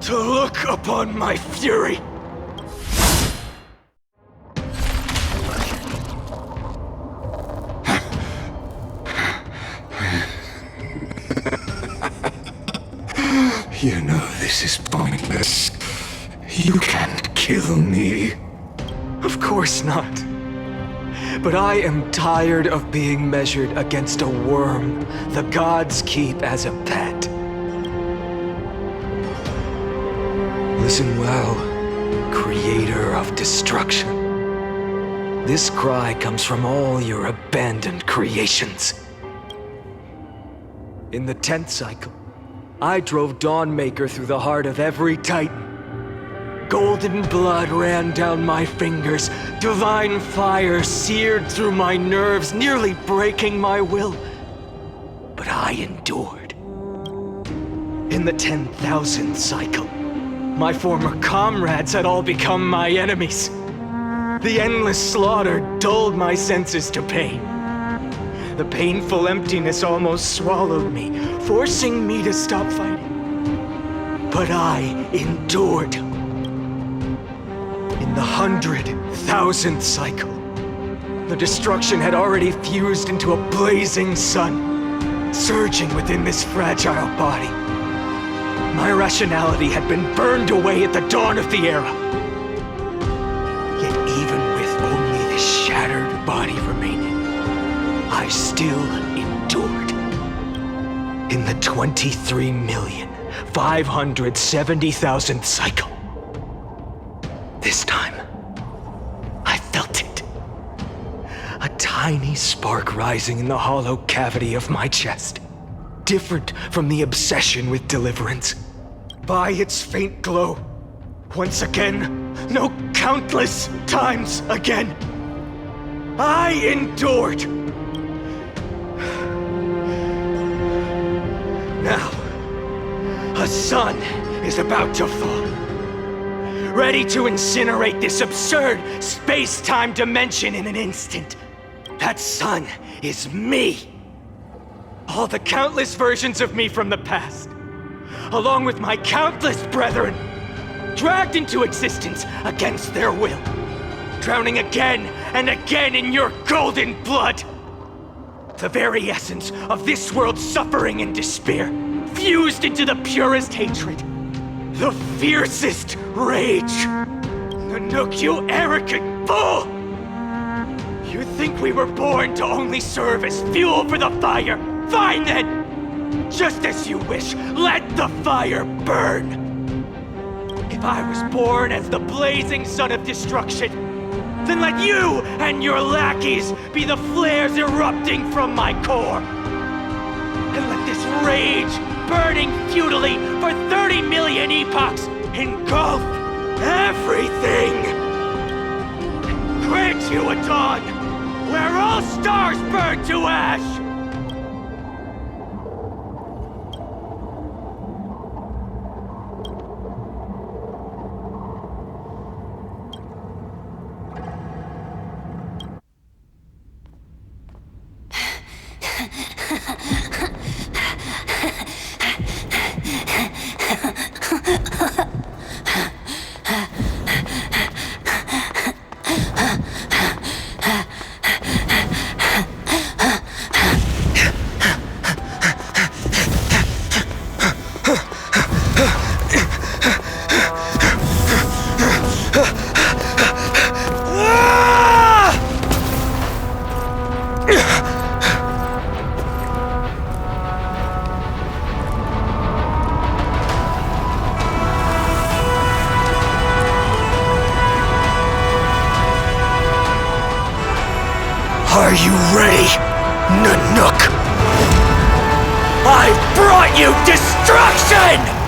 to look upon my fury? You know this is pointless. You can't kill me. Of course not. But I am tired of being measured against a worm the gods keep as a pet. Listen well, creator of destruction. This cry comes from all your abandoned creations. In the 10th cycle, I drove Dawnmaker through the heart of every titan. Golden blood ran down my fingers, divine fire seared through my nerves, nearly breaking my will. But I endured. In the 10,000th cycle, my former comrades had all become my enemies. The endless slaughter dulled my senses to pain. The painful emptiness almost swallowed me, forcing me to stop fighting. But I endured. In the 100,000th cycle, the destruction had already fused into a blazing sun, surging within this fragile body. My rationality had been burned away at the dawn of the era. Yet even with only this shattered body remaining, I still endured. In the 23,570,000th cycle, this time, I felt it. A tiny spark rising in the hollow cavity of my chest. Different from the obsession with deliverance. By its faint glow, once again, no, countless times again, I endured. sun is about to fall. Ready to incinerate this absurd space-time dimension in an instant. That sun is me. All the countless versions of me from the past, along with my countless brethren, dragged into existence against their will, drowning again and again in your golden blood. The very essence of this world's suffering and despair, fused into the purest hatred, the fiercest rage. Nanook, you arrogant fool! You think we were born to only serve as fuel for the fire? Fine then! Just as you wish, let the fire burn! If I was born as the blazing sun of destruction, then let you and your lackeys be the flares erupting from my core. And let this rage, burning futilely for 30 million epochs, engulf everything. Grant you a dawn where all stars burn to ash. Are you ready, Nanook? I brought you destruction!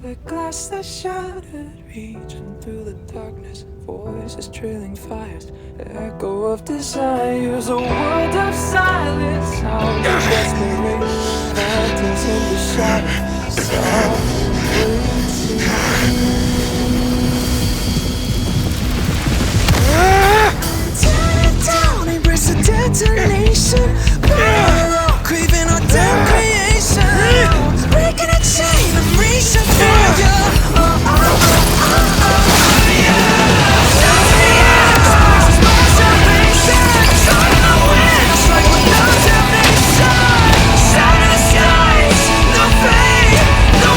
The glass that shattered, reaching through the darkness, voices trailing fires, echo of desires, a world of silence, sound of desperation, phantoms in the shadows, tear it down, embrace the detonation, craving our damn creation, breaking a chain and reaching for you. No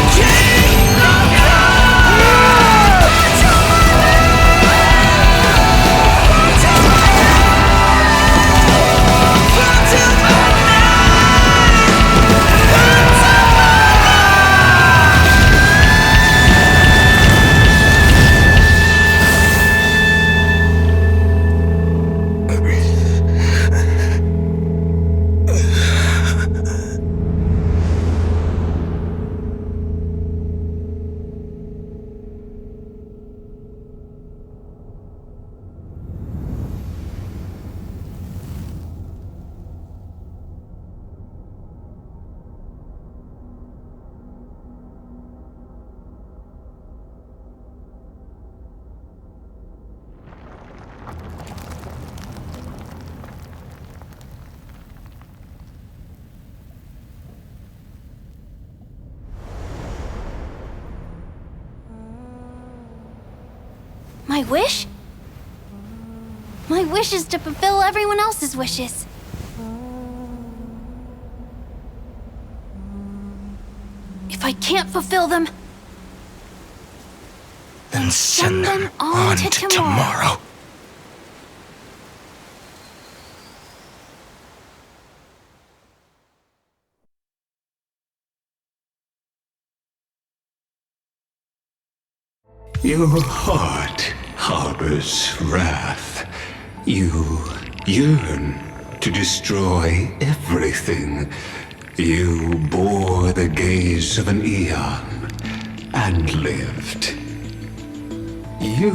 My wish? My wish is to fulfill everyone else's wishes. If I can't fulfill them, then send them on to tomorrow. Your heart harbors wrath. You yearn to destroy everything. You bore the gaze of an eon and lived. You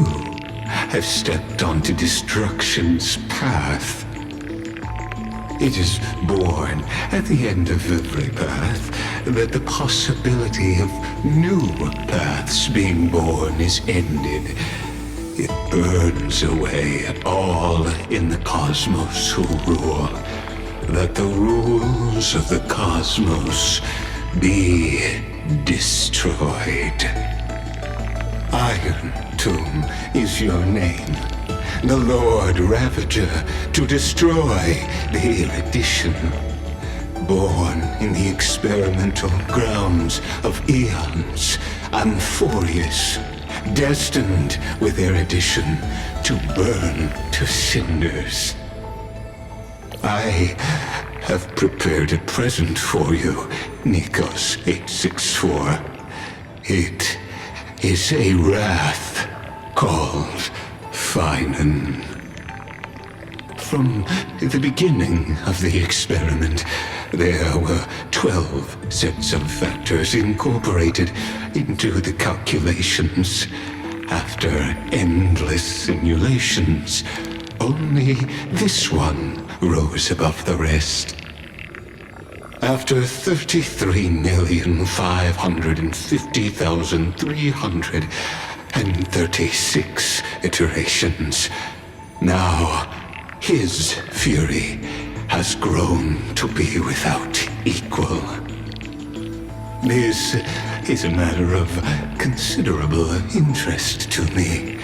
have stepped onto destruction's path. It is born at the end of every path that the possibility of new paths being born is ended. It burns away all in the cosmos who rule, that the rules of the cosmos be destroyed. Iron Tomb is your name. The Lord Ravager to destroy the erudition. Born in the experimental grounds of eons, Amphorius, destined with erudition to burn to cinders. I have prepared a present for you, Nikos 864. It is a wrath called Finan. From the beginning of the experiment, there were 12 sets of factors incorporated into the calculations. After endless simulations, only this one rose above the rest. After 33,550,336 iterations, now his fury has grown to be without equal. This is a matter of considerable interest to me.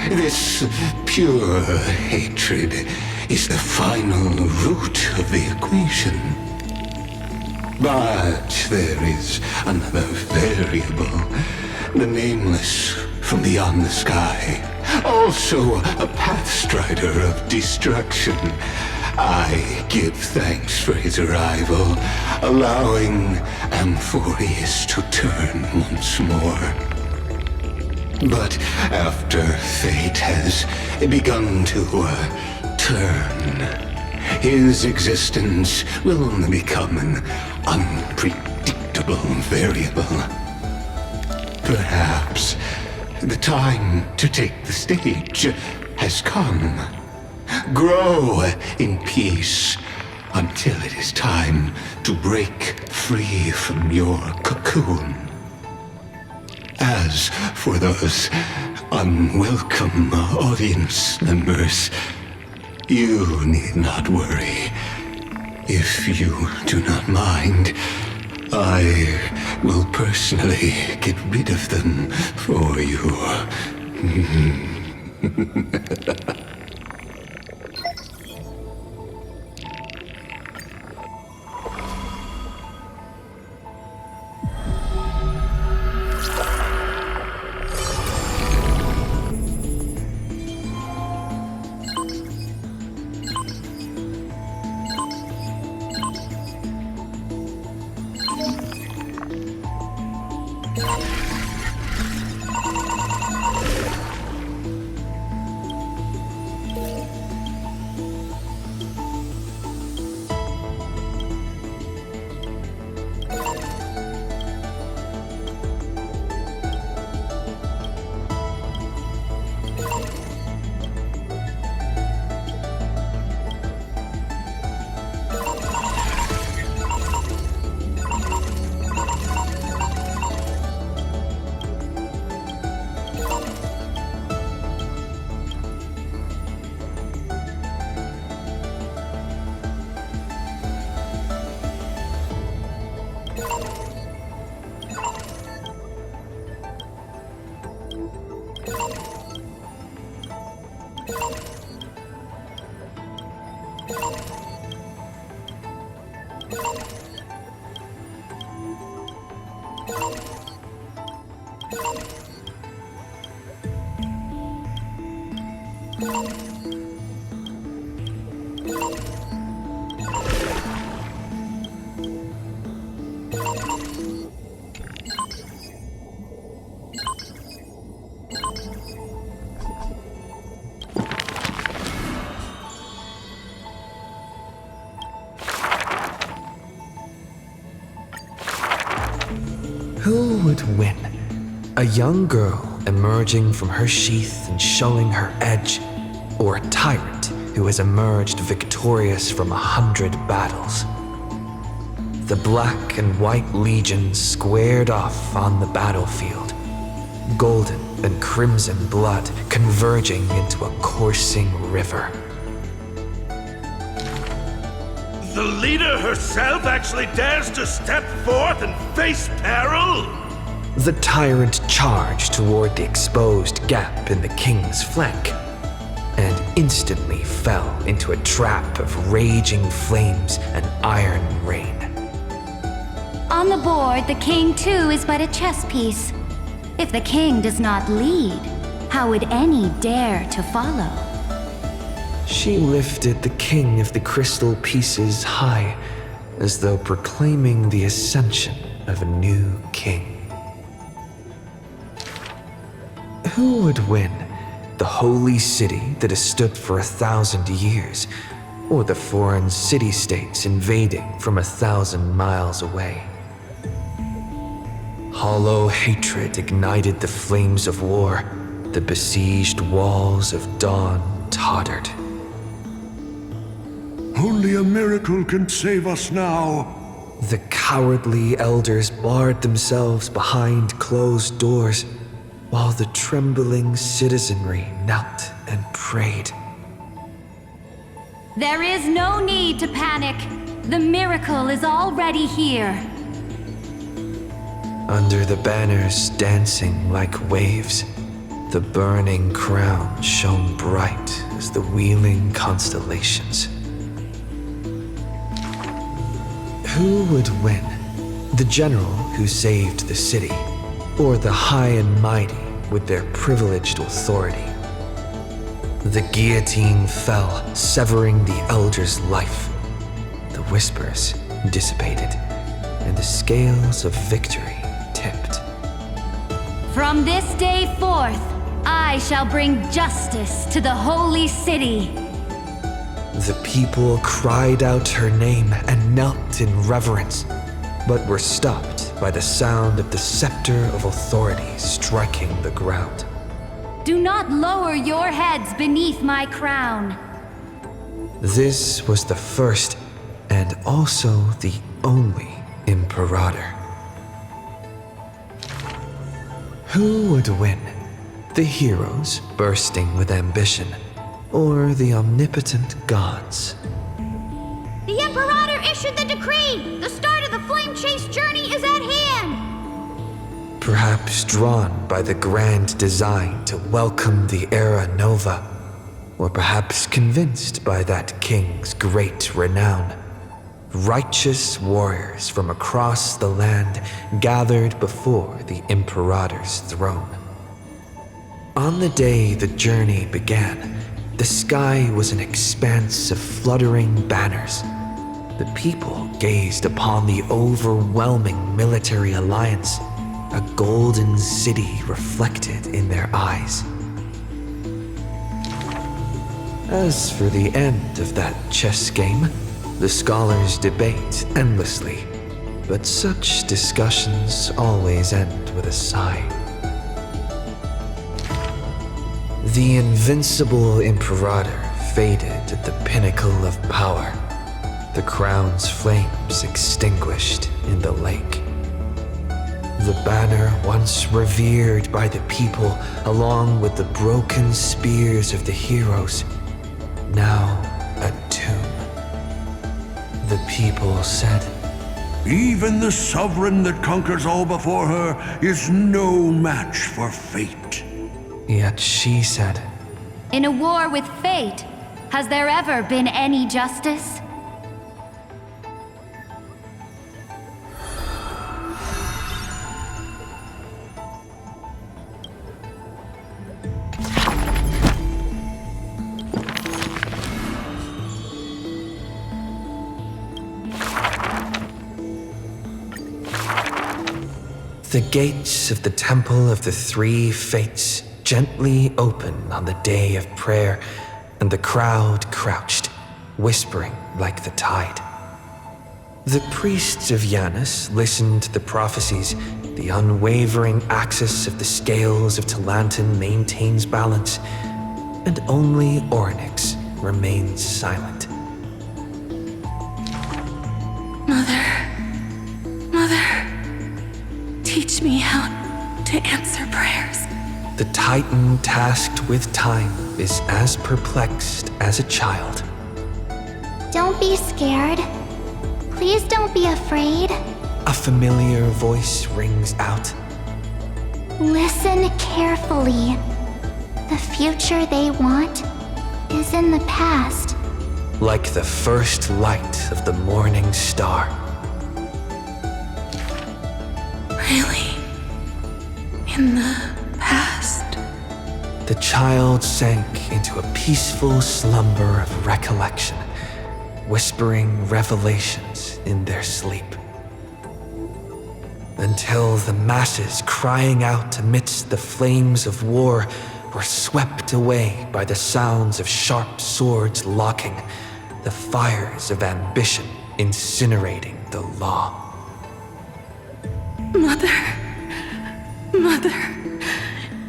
This pure hatred is the final root of the equation. But there is another variable, the nameless from beyond the sky, also a pathstrider of destruction. I give thanks for his arrival, allowing Amphorius to turn once more. But after fate has begun to turn, his existence will only become an unpredictable variable. Perhaps the time to take the stage has come. Grow in peace until it is time to break free from your cocoon. As for those unwelcome audience members, you need not worry. If you do not mind, I will personally get rid of them for you. Who would win? A young girl emerging from her sheath and showing her edge, or a tyrant who has emerged victorious from 100 battles? The black and white legions squared off on the battlefield, golden and crimson blood converging into a coursing river. The leader herself actually dares to step forth and face peril? The tyrant charged toward the exposed gap in the king's flank, and instantly fell into a trap of raging flames and iron rain. On the board, the king too is but a chess piece. If the king does not lead, how would any dare to follow? She lifted the king of the crystal pieces high, as though proclaiming the ascension of a new king. Who would win? The holy city that has stood for 1,000 years, or the foreign city-states invading from 1,000 miles away? Hollow hatred ignited the flames of war. The besieged walls of dawn tottered. Only a miracle can save us now. The cowardly elders barred themselves behind closed doors, while the trembling citizenry knelt and prayed. There is no need to panic. The miracle is already here. Under the banners dancing like waves, the burning crown shone bright as the wheeling constellations. Who would win? The general who saved the city, or the high and mighty with their privileged authority? The guillotine fell, severing the elder's life. The whispers dissipated, and the scales of victory tipped. From this day forth, I shall bring justice to the holy city. The people cried out her name and knelt in reverence, but were stopped by the sound of the scepter of authority striking the ground. Do not lower your heads beneath my crown. This was the first and also the only Imperator. Who would win? The heroes bursting with ambition, or the omnipotent gods? The Imperator issued the decree! The start of the flame chase journey is at hand! Perhaps drawn by the grand design to welcome the Era Nova, or perhaps convinced by that king's great renown. Righteous warriors from across the land gathered before the Imperator's throne. On the day the journey began, the sky was an expanse of fluttering banners. The people gazed upon the overwhelming military alliance, a golden city reflected in their eyes. As for the end of that chess game, the scholars debate endlessly, but such discussions always end with a sigh. The invincible Imperator faded at the pinnacle of power, the crown's flames extinguished in the lake. The banner once revered by the people, along with the broken spears of the heroes, now a tomb. The people said, "Even the sovereign that conquers all before her is no match for fate." Yet she said, In a war with fate, has there ever been any justice? The gates of the Temple of the Three Fates gently open on the day of prayer, and the crowd crouched, whispering like the tide. The priests of Janus listened to the prophecies. The unwavering axis of the scales of Talantin maintains balance, and only Orynyx remains silent. Mother, teach me how to answer prayers. The Titan tasked with time is as perplexed as a child. Don't be scared. Please don't be afraid. A familiar voice rings out. Listen carefully. The future they want is in the past. Like the first light of the morning star. Really? In the past? The child sank into a peaceful slumber of recollection, whispering revelations in their sleep. Until the masses crying out amidst the flames of war were swept away by the sounds of sharp swords locking, the fires of ambition incinerating the law. Mother,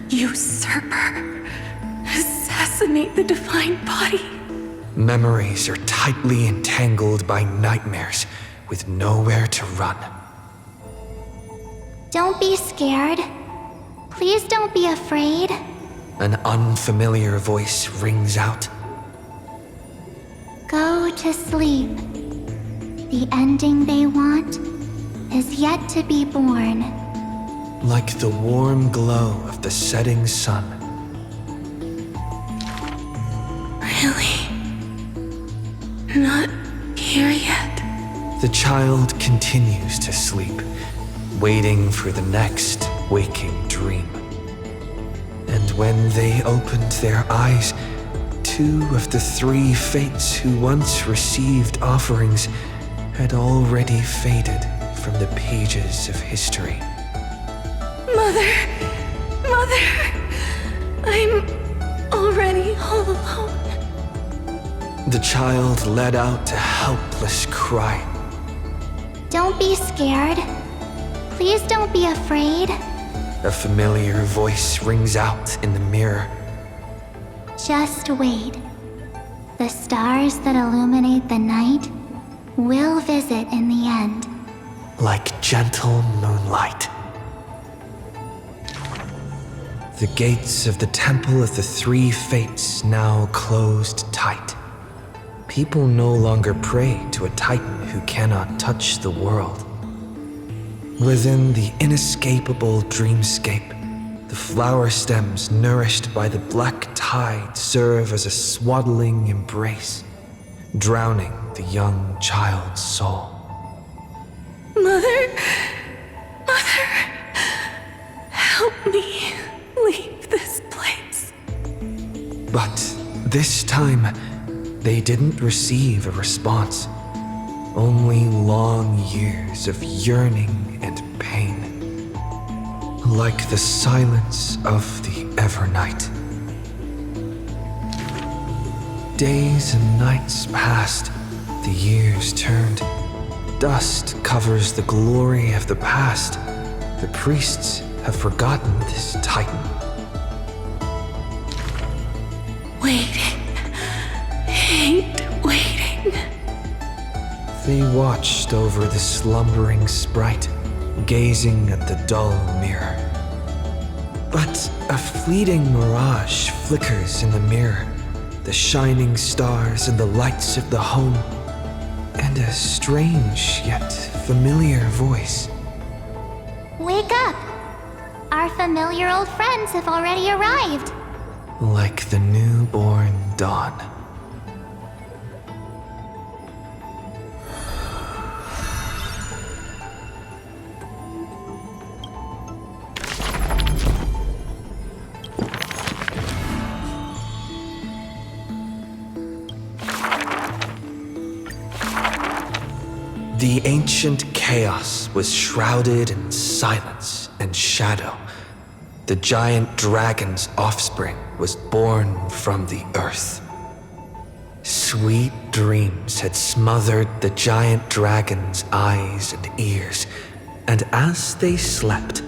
usurper, assassinate the divine body. Memories are tightly entangled by nightmares with nowhere to run. Don't be scared. Please don't be afraid. An unfamiliar voice rings out. Go to sleep. The ending they want is yet to be born. Like the warm glow of the setting sun. Really? Not here yet? The child continues to sleep, waiting for the next waking dream. And when they opened their eyes, 2 of the 3 fates who once received offerings had already faded from the pages of history. Mother, I'm already all alone. The child let out a helpless cry. Don't be scared. Please don't be afraid. A familiar voice rings out in the mirror. Just wait. The stars that illuminate the night will visit in the end. Like gentle moonlight. The gates of the Temple of the Three Fates now closed tight. People no longer pray to a titan who cannot touch the world. Within the inescapable dreamscape, the flower stems nourished by the black tide serve as a swaddling embrace, drowning the young child's soul. Mother, help me leave this place. But this time, they didn't receive a response. Only long years of yearning and pain. Like the silence of the Evernight. Days and nights passed, the years turned. Dust covers the glory of the past. The priests have forgotten this titan. Waiting. Hate waiting. They watched over the slumbering sprite, gazing at the dull mirror. But a fleeting mirage flickers in the mirror, the shining stars and the lights of the home, and a strange yet familiar voice. Wake up! Our familiar old friends have already arrived. Like the newborn dawn. The ancient chaos was shrouded in silence and shadow, the giant dragon's offspring was born from the earth. Sweet dreams had smothered the giant dragon's eyes and ears, and as they slept,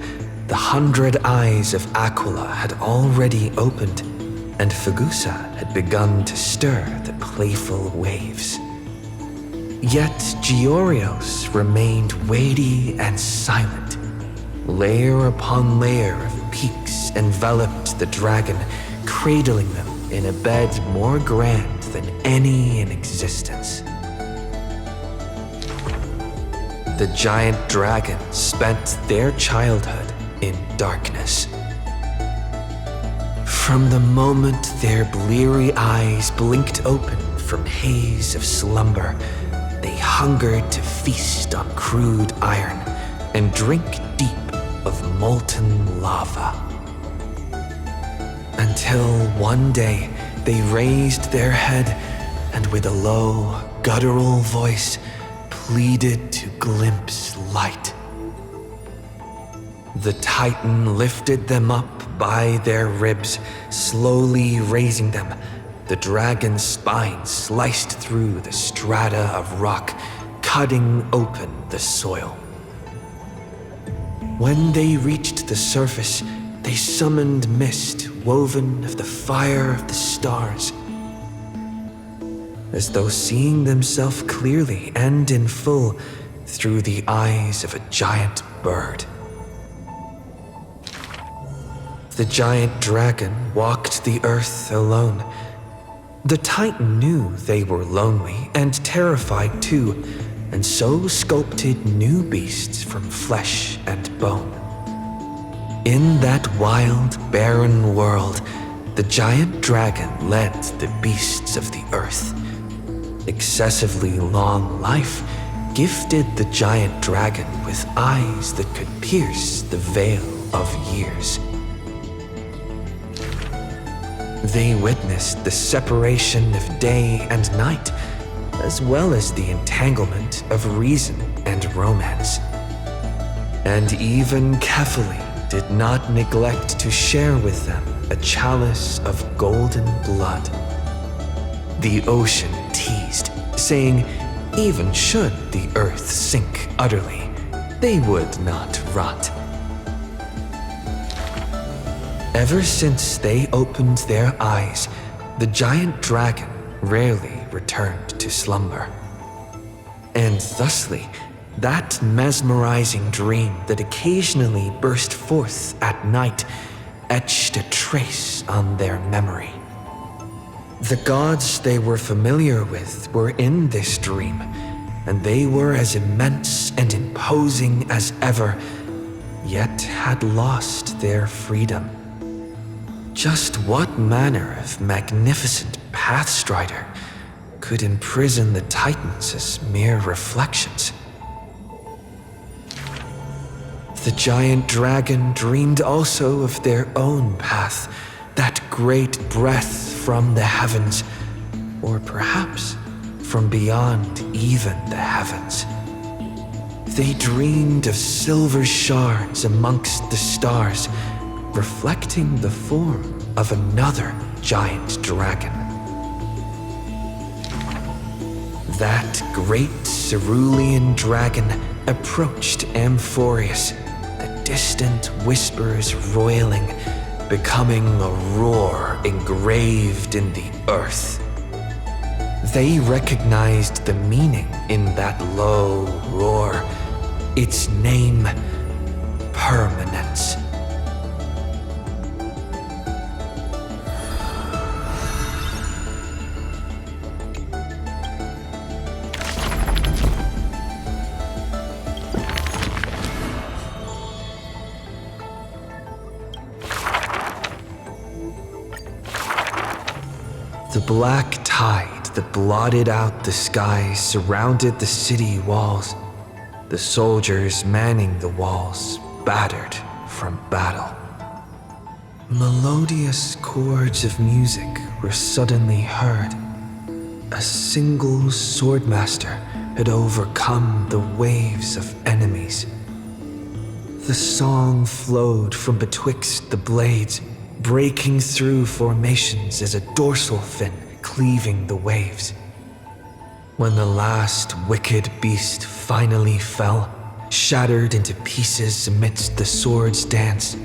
the 100 eyes of Aquila had already opened, and Fagusa had begun to stir the playful waves. Yet Georios remained weighty and silent. Layer upon layer of peaks enveloped the dragon, cradling them in a bed more grand than any in existence. The giant dragons spent their childhood in darkness. From the moment their bleary eyes blinked open from haze of slumber, they hungered to feast on crude iron and drink deep of molten lava. Until one day they raised their head and with a low, guttural voice pleaded to glimpse light. The Titan lifted them up by their ribs, slowly raising them. The dragon's spine sliced through the strata of rock, cutting open the soil. When they reached the surface, they summoned mist woven of the fire of the stars. As though seeing themselves clearly and in full through the eyes of a giant bird. The giant dragon walked the earth alone. The Titan knew they were lonely and terrified too, and so sculpted new beasts from flesh and bone. In that wild, barren world, the giant dragon led the beasts of the earth. Excessively long life gifted the giant dragon with eyes that could pierce the veil of years. They witnessed the separation of day and night, as well as the entanglement of reason and romance. And even Kefali did not neglect to share with them a chalice of golden blood. The ocean teased, saying even should the earth sink utterly, they would not rot. Ever since they opened their eyes, the giant dragon rarely returned to slumber. And thusly, that mesmerizing dream that occasionally burst forth at night etched a trace on their memory. The gods they were familiar with were in this dream, and they were as immense and imposing as ever, yet had lost their freedom. Just what manner of magnificent pathstrider could imprison the Titans as mere reflections? The giant dragon dreamed also of their own path, that great breath from the heavens, or perhaps from beyond even the heavens. They dreamed of silver shards amongst the stars, reflecting the form of another giant dragon. That great cerulean dragon approached Amphorius, the distant whispers roiling, becoming a roar engraved in the earth. They recognized the meaning in that low roar, its name, permanence. The black tide that blotted out the sky surrounded the city walls, the soldiers manning the walls, battered from battle. Melodious chords of music were suddenly heard. A single swordmaster had overcome the waves of enemies. The song flowed from betwixt the blades, breaking through formations as a dorsal fin cleaving the waves. When the last wicked beast finally fell, shattered into pieces amidst the sword's dance,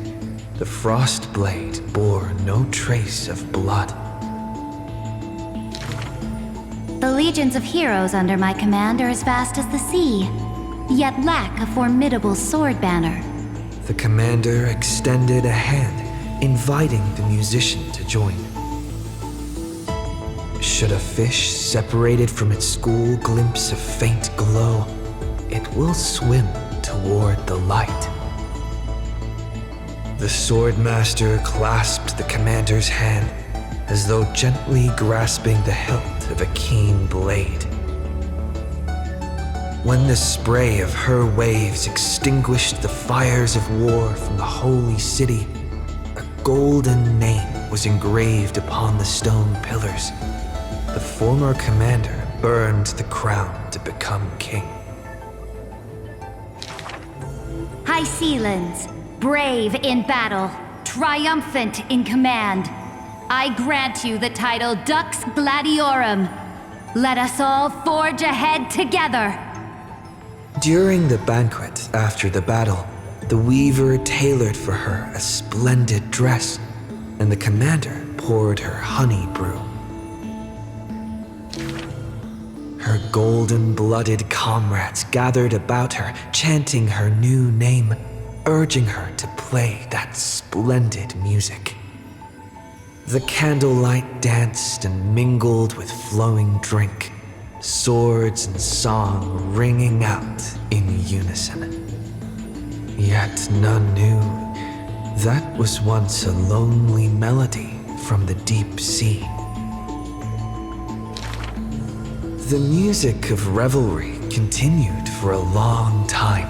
the frost blade bore no trace of blood. The legions of heroes under my command are as vast as the sea, yet lack a formidable sword banner. The commander extended a hand, inviting the musician to join. Should a fish separated from its school glimpse a faint glow, it will swim toward the light. The swordmaster clasped the commander's hand, as though gently grasping the hilt of a keen blade. When the spray of her waves extinguished the fires of war from the holy city, a golden name was engraved upon the stone pillars. The former commander burned the crown to become king. High Sealands, brave in battle, triumphant in command, I grant you the title Dux Gladiorum. Let us all forge ahead together. During the banquet after the battle, the weaver tailored for her a splendid dress, and the commander poured her honey brew. Her golden-blooded comrades gathered about her, chanting her new name, urging her to play that splendid music. The candlelight danced and mingled with flowing drink, swords and song ringing out in unison. Yet none knew that was once a lonely melody from the deep sea. The music of revelry continued for a long time,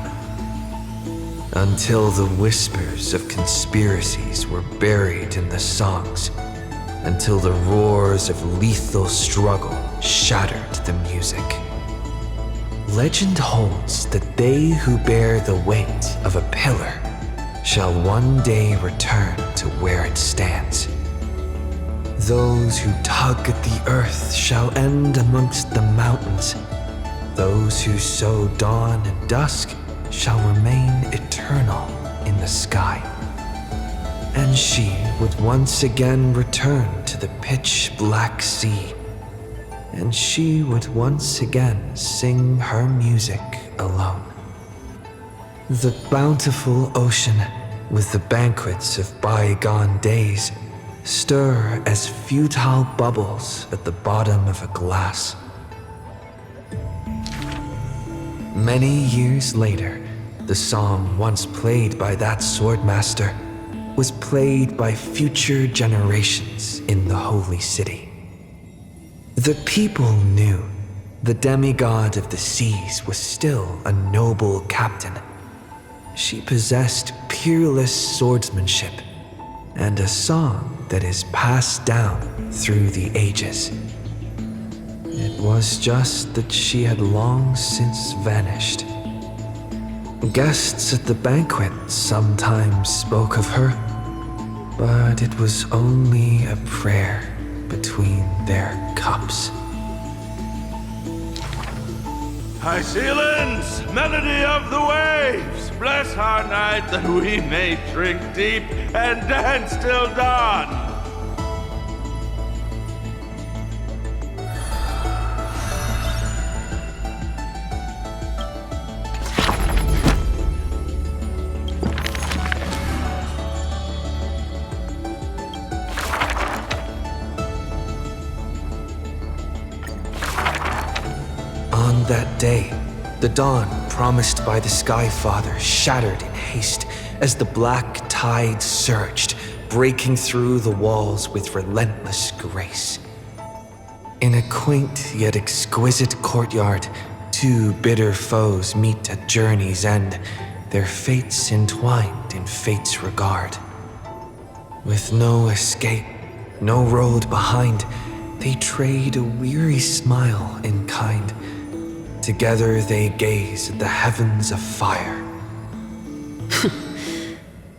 until the whispers of conspiracies were buried in the songs, until the roars of lethal struggle shattered the music. Legend holds that they who bear the weight of a pillar shall one day return to where it stands. Those who tug at the earth shall end amongst the mountains. Those who sow dawn and dusk shall remain eternal in the sky. And she would once again return to the pitch-black sea, and she would once again sing her music alone. The bountiful ocean, with the banquets of bygone days, stir as futile bubbles at the bottom of a glass. Many years later, the song once played by that swordmaster was played by future generations in the holy city. The people knew the demigod of the seas was still a noble captain. She possessed peerless swordsmanship and a song that is passed down through the ages. It was just that she had long since vanished. Guests at the banquet sometimes spoke of her, but it was only a prayer between their cups. High Sealands, melody of the waves, bless our night that we may drink deep and dance till dawn. On that day, the dawn promised by the Sky Father shattered in haste as the black tide surged, breaking through the walls with relentless grace. In a quaint yet exquisite courtyard, two bitter foes meet at journey's end, their fates entwined in fate's regard. With no escape, no road behind, they trade a weary smile in kind. Together they gaze at the heavens of fire.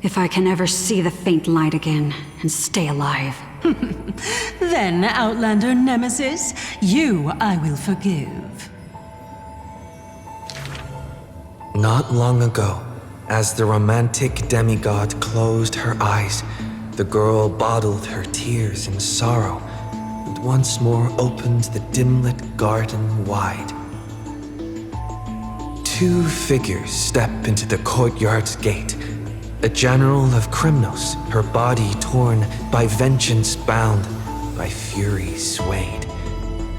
If I can ever see the faint light again and stay alive. Then, Outlander Nemesis, you I will forgive. Not long ago, as the romantic demigod closed her eyes, the girl bottled her tears in sorrow and once more opened the dim-lit garden wide. Two figures step into the courtyard's gate. A general of Krymnos, her body torn, by vengeance bound, by fury swayed.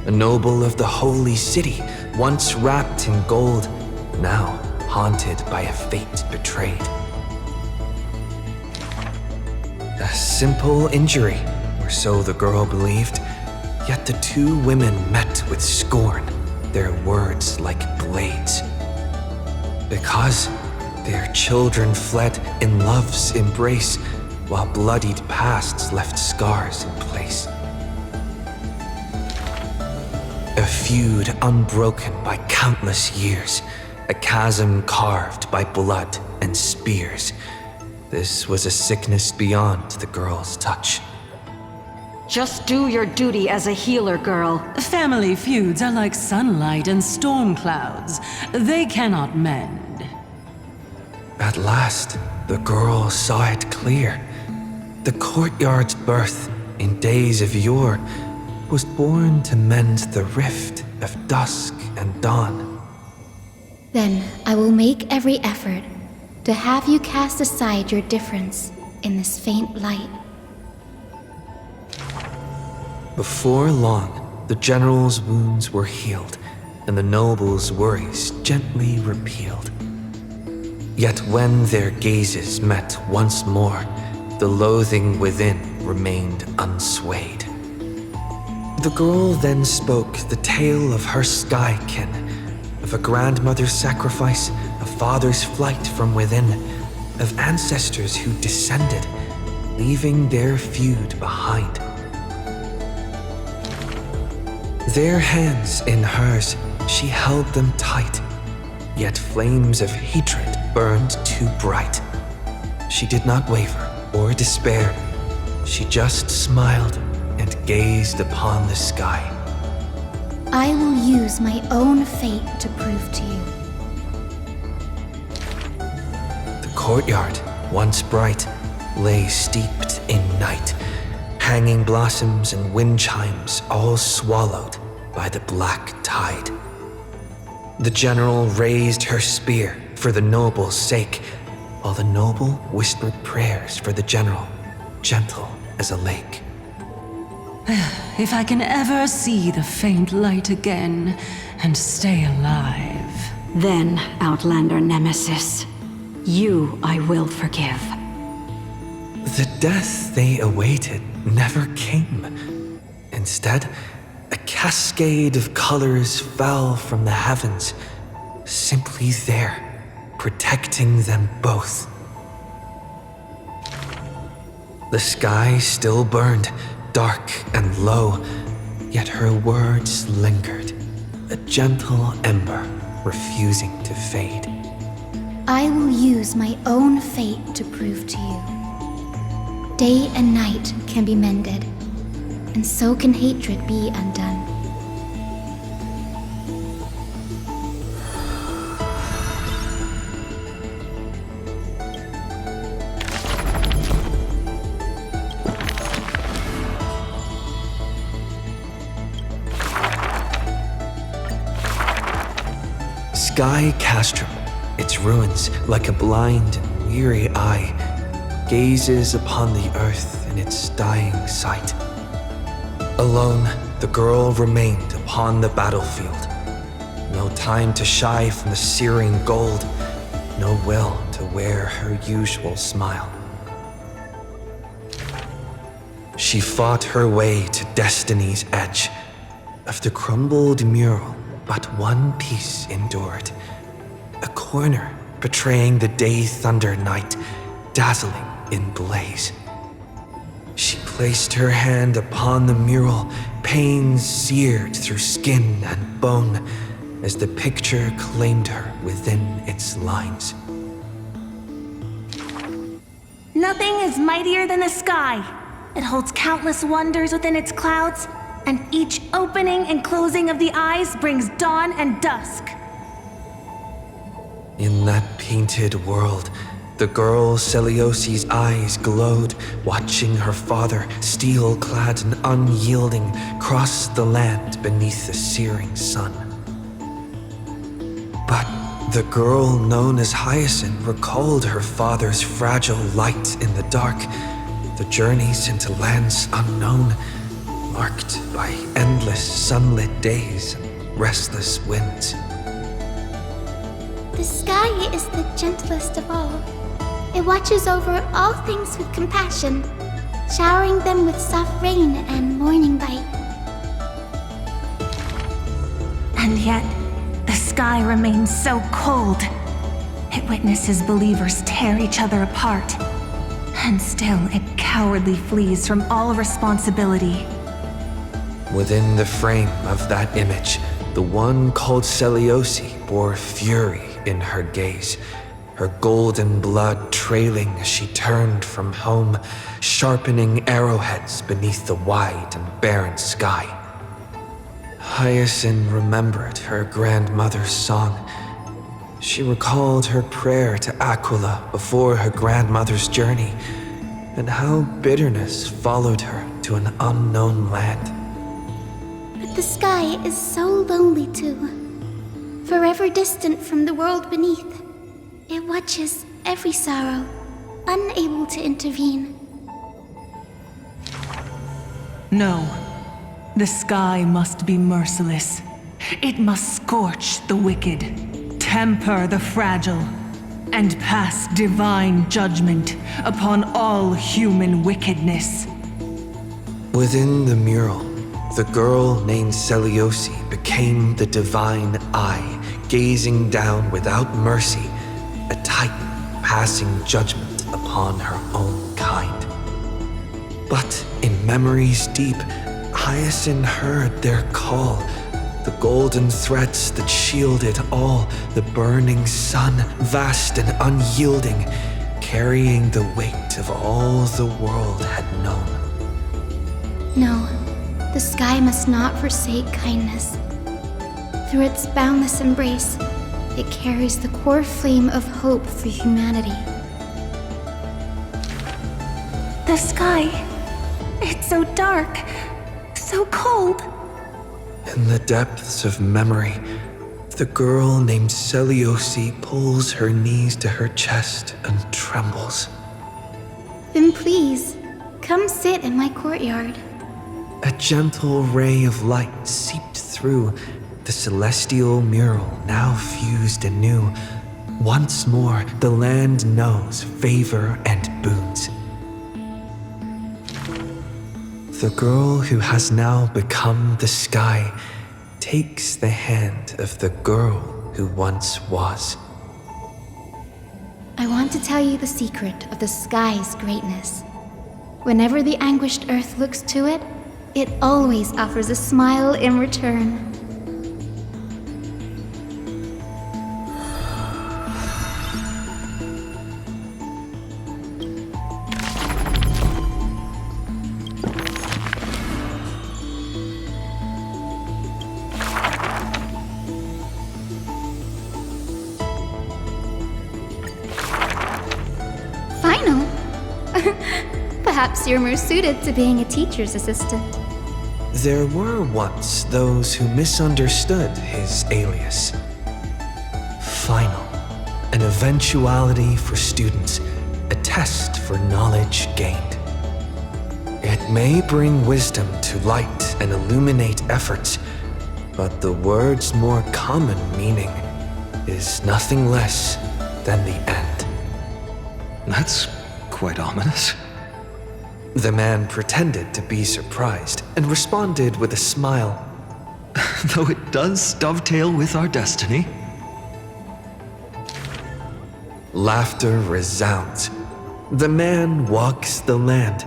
A noble of the holy city, once wrapped in gold, now haunted by a fate betrayed. A simple injury, or so the girl believed, yet the two women met with scorn, their words like blades. Because their children fled in love's embrace, while bloodied pasts left scars in place. A feud unbroken by countless years, a chasm carved by blood and spears. This was a sickness beyond the girl's touch. Just do your duty as a healer, girl. Family feuds are like sunlight and storm clouds. They cannot mend. At last, the girl saw it clear. The courtyard's birth, in days of yore, was born to mend the rift of dusk and dawn. Then I will make every effort to have you cast aside your difference in this faint light. Before long, the general's wounds were healed, and the noble's worries gently repealed. Yet when their gazes met once more, the loathing within remained unswayed. The girl then spoke the tale of her skykin, of a grandmother's sacrifice, a father's flight from within, of ancestors who descended, leaving their feud behind. Their hands in hers, she held them tight, yet flames of hatred burned too bright. She did not waver or despair. She just smiled and gazed upon the sky. I will use my own fate to prove to you. The courtyard, once bright, lay steeped in night. Hanging blossoms and wind chimes all swallowed by the black tide. The general raised her spear for the noble's sake, while the noble whispered prayers for the general, gentle as a lake. If I can ever see the faint light again and stay alive. Then, Outlander Nemesis, you I will forgive. The death they awaited never came. Instead, a cascade of colors fell from the heavens, simply there, protecting them both. The sky still burned, dark and low, yet her words lingered, a gentle ember refusing to fade. I will use my own fate to prove to you. Day and night can be mended, and so can hatred be undone. Sky Castrum, its ruins like a blind and weary eye, gazes upon the earth in its dying sight. Alone, the girl remained upon the battlefield. No time to shy from the searing gold, no will to wear her usual smile. She fought her way to destiny's edge. Of the crumbled mural, but one piece endured. A corner betraying the day thunder night, dazzling in blaze. She placed her hand upon the mural, pain seared through skin and bone, as the picture claimed her within its lines. Nothing is mightier than the sky. It holds countless wonders within its clouds, and each opening and closing of the eyes brings dawn and dusk. In that painted world, the girl Celiosi's eyes glowed, watching her father, steel-clad and unyielding, cross the land beneath the searing sun. But the girl known as Hyacinth recalled her father's fragile light in the dark, the journeys into lands unknown, marked by endless sunlit days and restless winds. The sky is the gentlest of all. It watches over all things with compassion, showering them with soft rain and morning light. And yet, the sky remains so cold. It witnesses believers tear each other apart. And still, it cowardly flees from all responsibility. Within the frame of that image, the one called Celiosi bore fury in her gaze, her golden blood trailing as she turned from home, sharpening arrowheads beneath the wide and barren sky. Hyacinth remembered her grandmother's song. She recalled her prayer to Aquila before her grandmother's journey, and how bitterness followed her to an unknown land. But the sky is so lonely too. Forever distant from the world beneath, it watches every sorrow, unable to intervene. No. The sky must be merciless. It must scorch the wicked, temper the fragile, and pass divine judgment upon all human wickedness. Within the mural, the girl named Celiosi became the divine eye, gazing down without mercy, a titan passing judgment upon her own kind. But in memories deep, Hyacinth heard their call, the golden threads that shielded all, the burning sun, vast and unyielding, carrying the weight of all the world had known. No, the sky must not forsake kindness. Through its boundless embrace, it carries the core flame of hope for humanity. The sky, it's so dark, so cold. In the depths of memory, the girl named Celiosi pulls her knees to her chest and trembles. Then please, come sit in my courtyard. A gentle ray of light seeped through, the celestial mural now fused anew. Once more, the land knows favor and boons. The girl who has now become the sky takes the hand of the girl who once was. I want to tell you the secret of the sky's greatness. Whenever the anguished earth looks to it, it always offers a smile in return. Final? Perhaps you're more suited to being a teacher's assistant. There were once those who misunderstood his alias. Final, an eventuality for students, a test for knowledge gained. It may bring wisdom to light and illuminate efforts, but the word's more common meaning is nothing less than the end. That's quite ominous. The man pretended to be surprised and responded with a smile. Though it does dovetail with our destiny. Laughter resounds. The man walks the land,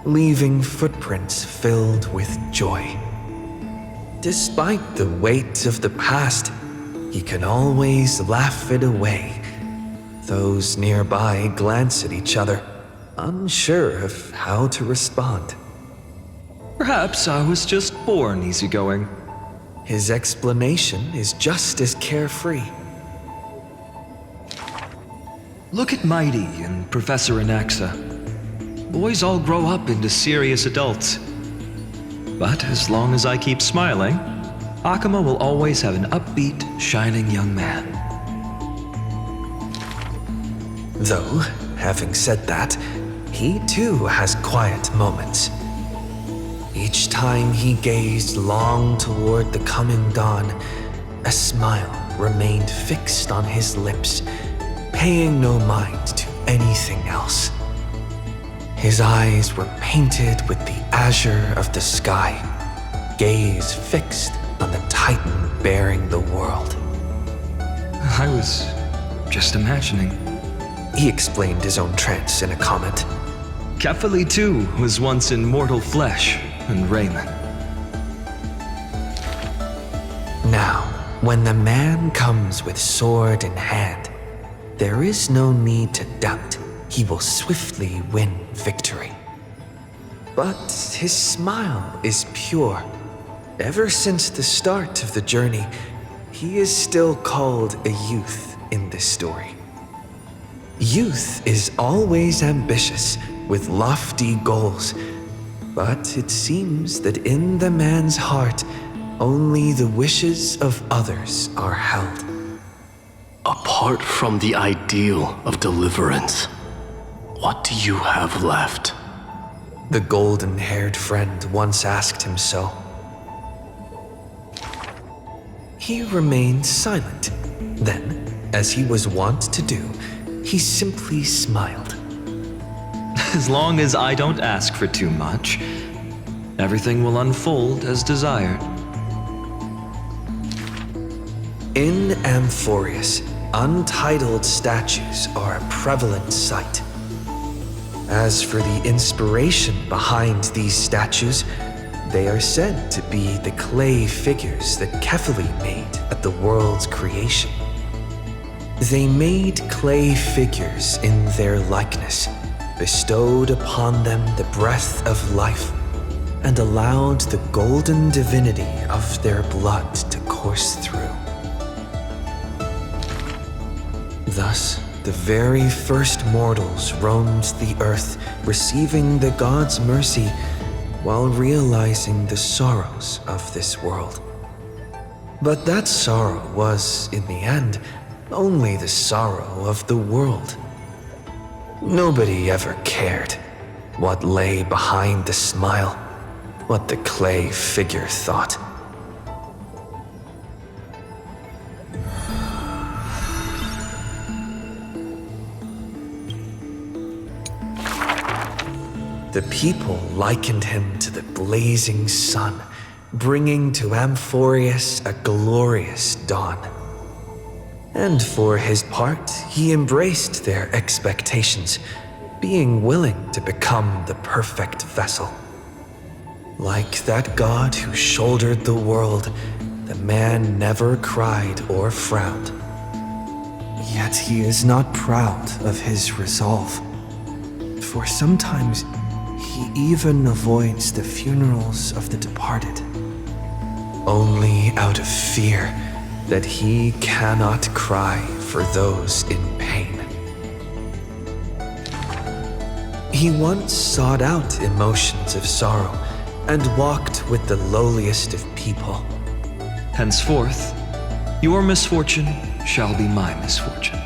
leaving footprints filled with joy. Despite the weight of the past, he can always laugh it away. Those nearby glance at each other, unsure of how to respond. Perhaps I was just born easygoing. His explanation is just as carefree. Look at Mighty and Professor Anaxa. Boys all grow up into serious adults. But as long as I keep smiling, Akuma will always have an upbeat, shining young man. Though, having said that, he too has quiet moments. Each time he gazed long toward the coming dawn, a smile remained fixed on his lips, paying no mind to anything else. His eyes were painted with the azure of the sky, gaze fixed on the titan bearing the world. I was just imagining. He explained his own trance in a comment. Kefali too was once in mortal flesh and raiment. Now, when the man comes with sword in hand, there is no need to doubt he will swiftly win victory. But his smile is pure. Ever since the start of the journey, he is still called a youth in this story. Youth is always ambitious, with lofty goals, but it seems that in the man's heart, only the wishes of others are held. Apart from the ideal of deliverance, what do you have left? The golden-haired friend once asked him so. He remained silent. Then, as he was wont to do, he simply smiled. As long as I don't ask for too much, everything will unfold as desired. In Amphorius, untitled statues are a prevalent sight. As for the inspiration behind these statues, they are said to be the clay figures that Kefali made at the world's creation. They made clay figures in their likeness, bestowed upon them the breath of life, and allowed the golden divinity of their blood to course through. Thus, the very first mortals roamed the earth, receiving the gods' mercy while realizing the sorrows of this world. But that sorrow was, in the end, only the sorrow of the world. Nobody ever cared what lay behind the smile, what the clay figure thought. The people likened him to the blazing sun, bringing to Amphorius a glorious dawn. And for his part, he embraced their expectations, being willing to become the perfect vessel. Like that god who shouldered the world, the man never cried or frowned. Yet he is not proud of his resolve, for sometimes he even avoids the funerals of the departed, only out of fear that he cannot cry for those in pain. He once sought out emotions of sorrow and walked with the lowliest of people. Henceforth, your misfortune shall be my misfortune.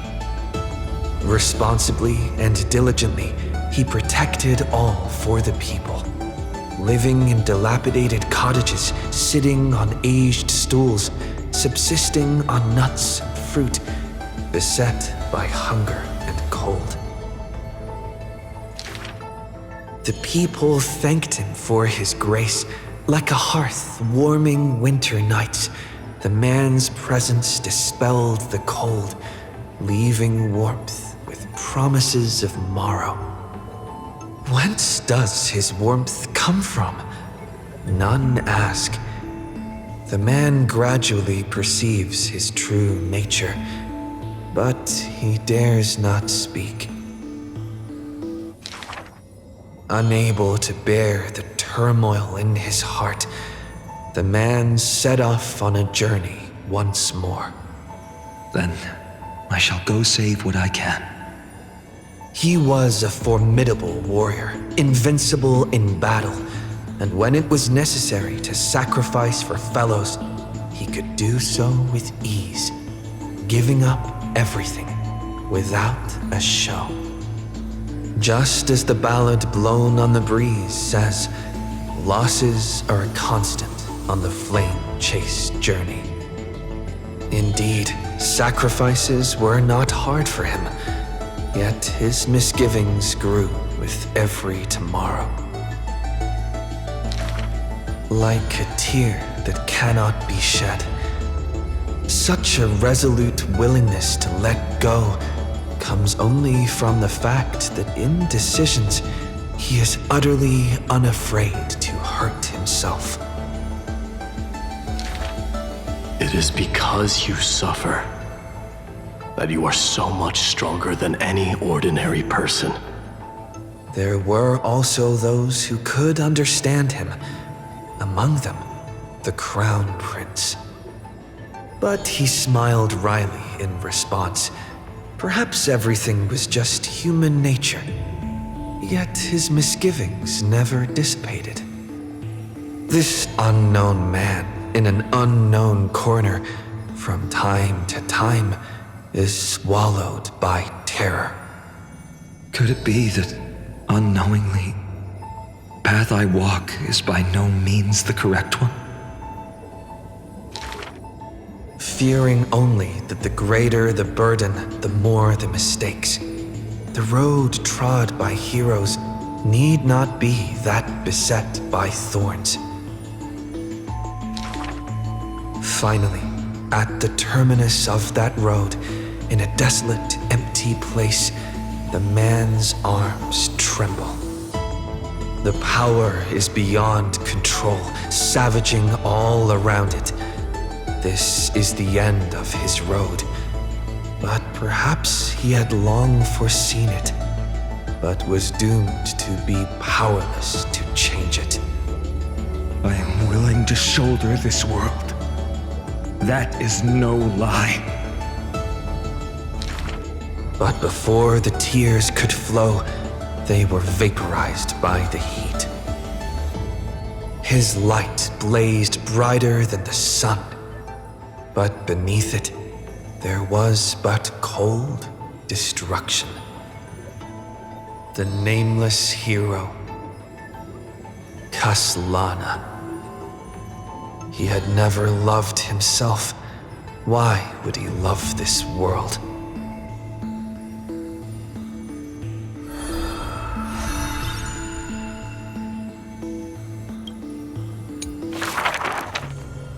Responsibly and diligently, he protected all for the people, living in dilapidated cottages, sitting on aged stools, subsisting on nuts and fruit, beset by hunger and cold. The people thanked him for his grace, like a hearth warming winter nights. The man's presence dispelled the cold, leaving warmth with promises of morrow. Whence does his warmth come from? None ask. The man gradually perceives his true nature, but he dares not speak. Unable to bear the turmoil in his heart, the man set off on a journey once more. Then I shall go save what I can. He was a formidable warrior, invincible in battle, and when it was necessary to sacrifice for fellows, he could do so with ease, giving up everything without a show. Just as the ballad blown on the breeze says, losses are a constant on the flame-chased journey. Indeed, sacrifices were not hard for him, yet his misgivings grew with every tomorrow. Like a tear that cannot be shed, such a resolute willingness to let go comes only from the fact that in decisions, he is utterly unafraid to hurt himself. It is because you suffer that you are so much stronger than any ordinary person. There were also those who could understand him, among them, the Crown Prince. But he smiled wryly in response. Perhaps everything was just human nature, yet his misgivings never dissipated. This unknown man in an unknown corner, from time to time, is swallowed by terror. Could it be that, unknowingly, path I walk is by no means the correct one? Fearing only that the greater the burden, the more the mistakes. The road trod by heroes need not be that beset by thorns. Finally, at the terminus of that road, in a desolate, empty place, the man's arms tremble. The power is beyond control, savaging all around it. This is the end of his road, but perhaps he had long foreseen it, but was doomed to be powerless to change it. I am willing to shoulder this world. That is no lie. But before the tears could flow, they were vaporized by the heat. His light blazed brighter than the sun, but beneath it, there was but cold destruction. The nameless hero, Kaslana. He had never loved himself. Why would he love this world?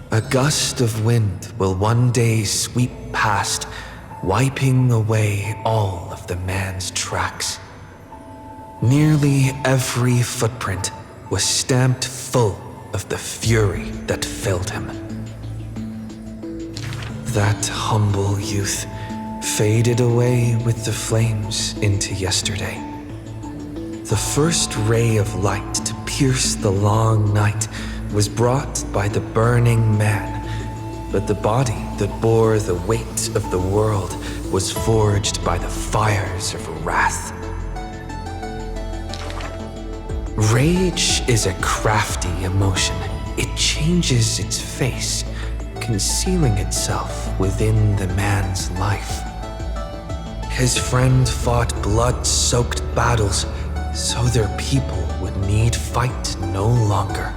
A gust of wind will one day sweep past, wiping away all of the man's tracks. Nearly every footprint was stamped full of the fury that filled him. That humble youth faded away with the flames into yesterday. The first ray of light to pierce the long night was brought by the burning man, but the body that bore the weight of the world was forged by the fires of wrath. Rage is a crafty emotion. It changes its face, concealing itself within the man's life. His friend fought blood-soaked battles so their people would need fight no longer.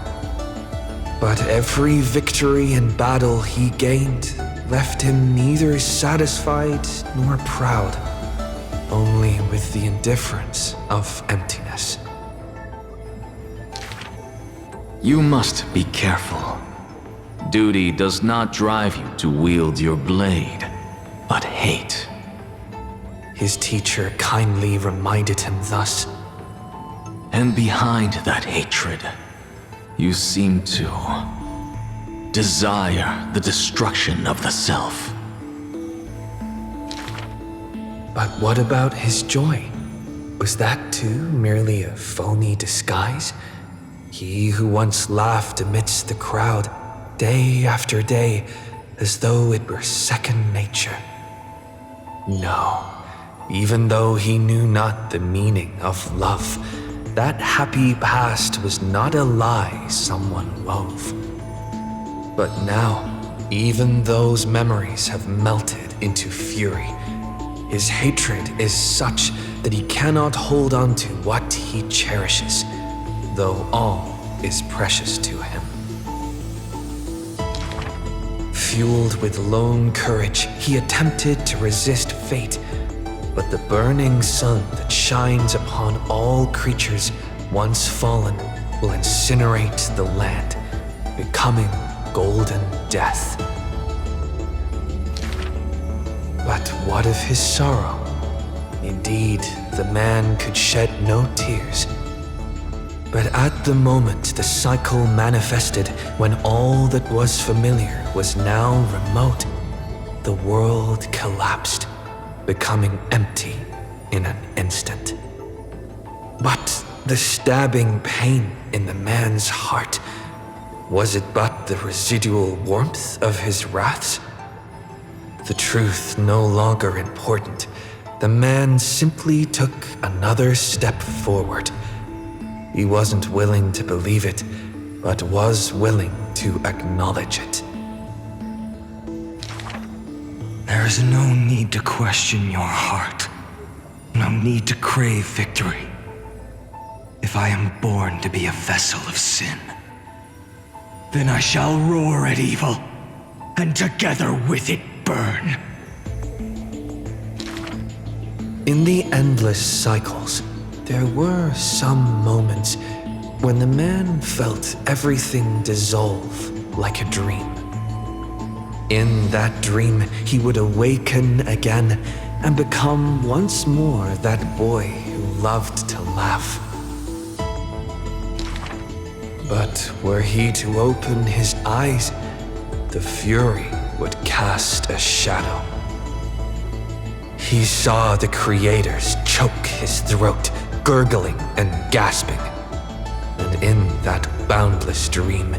But every victory and battle he gained left him neither satisfied nor proud, only with the indifference of emptiness. You must be careful. Duty does not drive you to wield your blade, but hate. His teacher kindly reminded him thus. And behind that hatred, you seem to desire the destruction of the self. But what about his joy? Was that too merely a phony disguise? He who once laughed amidst the crowd, day after day, as though it were second nature. No, even though he knew not the meaning of love, that happy past was not a lie someone wove. But now, even those memories have melted into fury. His hatred is such that he cannot hold on to what he cherishes, though all is precious to him. Fueled with lone courage, he attempted to resist fate, but the burning sun that shines upon all creatures once fallen will incinerate the land, becoming golden death. But what of his sorrow? Indeed, the man could shed no tears. But at the moment the cycle manifested, when all that was familiar was now remote, the world collapsed, becoming empty in an instant. But the stabbing pain in the man's heart, was it but the residual warmth of his wraths? The truth no longer important, the man simply took another step forward. He wasn't willing to believe it, but was willing to acknowledge it. There is no need to question your heart. No need to crave victory. If I am born to be a vessel of sin, then I shall roar at evil, and together with it burn. In the endless cycles, there were some moments when the man felt everything dissolve like a dream. In that dream, he would awaken again and become once more that boy who loved to laugh. But were he to open his eyes, the fury would cast a shadow. He saw the creators choke his throat, gurgling and gasping. And in that boundless dream,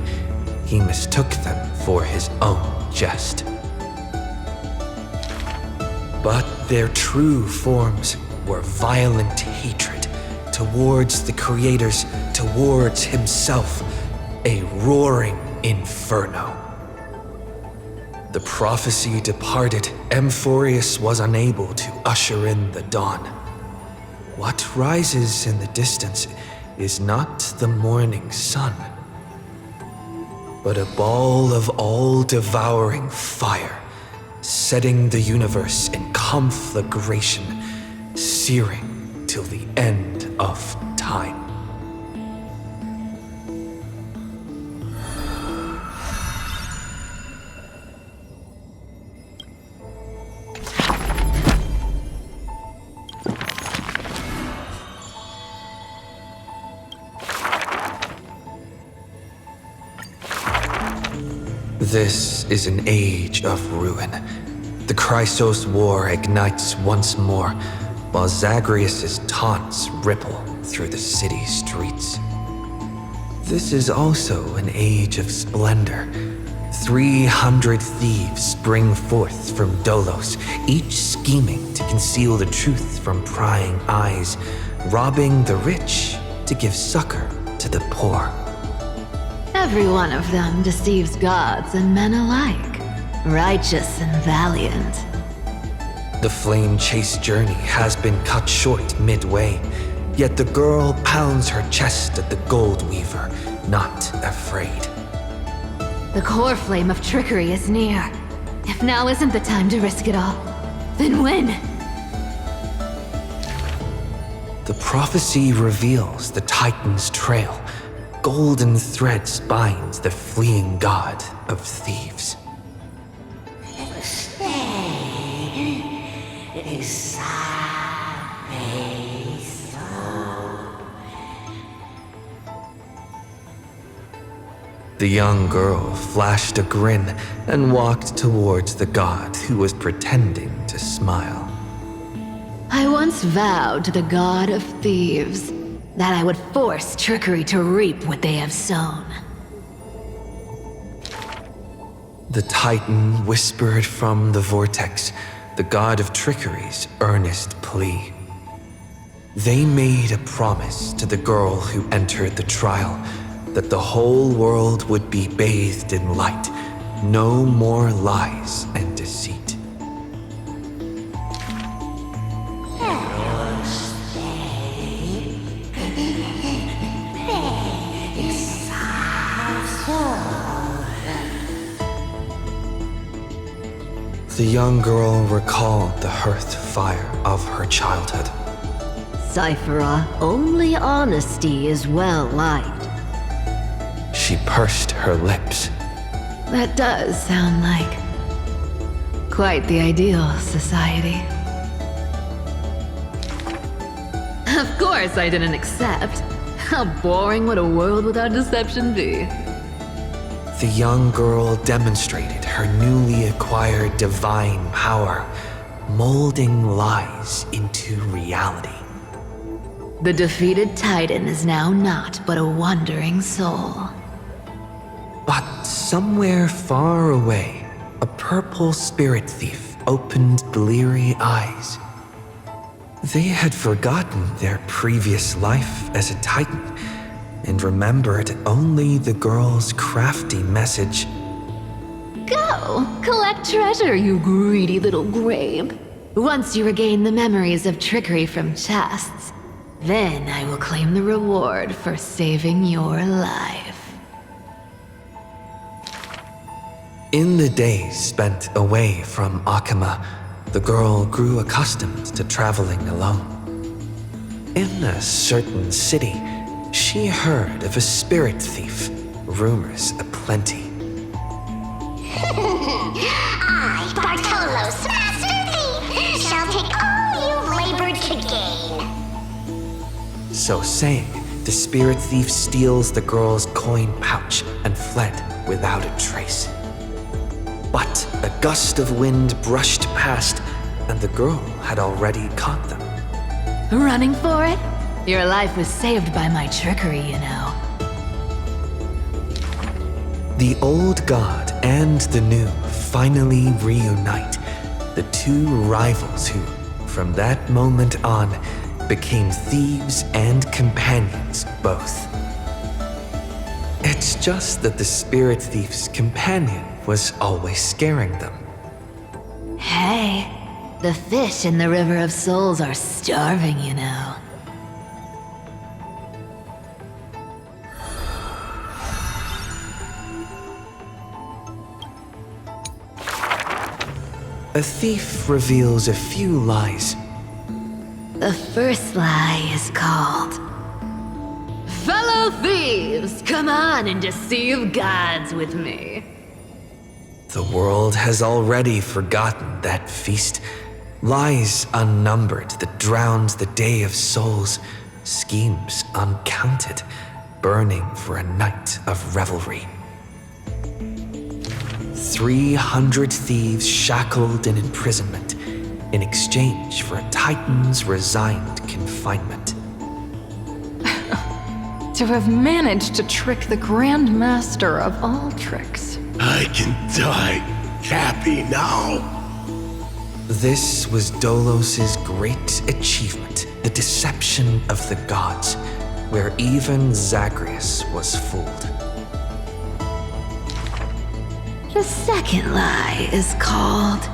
he mistook them for his own jest. But their true forms were violent hatred towards the creators, towards himself, a roaring inferno. The prophecy departed, Amphorius was unable to usher in the dawn. What rises in the distance is not the morning sun, but a ball of all-devouring fire, setting the universe in conflagration, searing till the end of time. This is an age of ruin. The Chrysos War ignites once more, while Zagreus' taunts ripple through the city streets. This is also an age of splendor. 300 thieves spring forth from Dolos, each scheming to conceal the truth from prying eyes, robbing the rich to give succor to the poor. Every one of them deceives gods and men alike, righteous and valiant. The flame chase journey has been cut short midway, yet the girl pounds her chest at the gold weaver, not afraid. The core flame of trickery is near. If now isn't the time to risk it all, then when? The prophecy reveals the Titan's trail. Golden threads bind the fleeing god of thieves. The young girl flashed a grin and walked towards the god who was pretending to smile. I I once vowed to the god of thieves that I would force trickery to reap what they have sown. The Titan whispered from the vortex, the god of trickery's earnest plea. They made a promise to the girl who entered the trial that the whole world would be bathed in light, no more lies and deceit. The young girl recalled the hearth fire of her childhood. Sci-Fi, only honesty is well liked. She pursed her lips. That does sound like quite the ideal society. Of course I didn't accept. How boring would a world without deception be? The young girl demonstrated her newly acquired divine power, molding lies into reality. The defeated Titan is now not but a wandering soul. But somewhere far away, a purple spirit thief opened bleary eyes. They had forgotten their previous life as a Titan and remembered only the girl's crafty message. Go! Collect treasure, you greedy little grabe. Once you regain the memories of trickery from chests, then I will claim the reward for saving your life. In the days spent away from Akama, the girl grew accustomed to traveling alone. In a certain city, she heard of a spirit thief, rumors aplenty. I, Bartolo's master thief, shall take all you've labored to gain. So saying, the spirit thief steals the girl's coin pouch and fled without a trace. But a gust of wind brushed past, and the girl had already caught them. Running for it? Your life was saved by my trickery, you know. The old god and the new finally reunite, the two rivals who, from that moment on, became thieves and companions both. It's just that the spirit thief's companion was always scaring them. Hey, the fish in the River of Souls are starving, you know. A thief reveals a few lies. The first lie is called, "Fellow thieves, come on and deceive gods with me." The world has already forgotten that feast. Lies unnumbered that drowned the Day of Souls. Schemes uncounted, burning for a night of revelry. 300 thieves shackled in imprisonment in exchange for a Titan's resigned confinement. To have managed to trick the Grand Master of all tricks. I can die happy now. This was Dolos's great achievement, the deception of the gods, where even Zagreus was fooled. The second lie is called,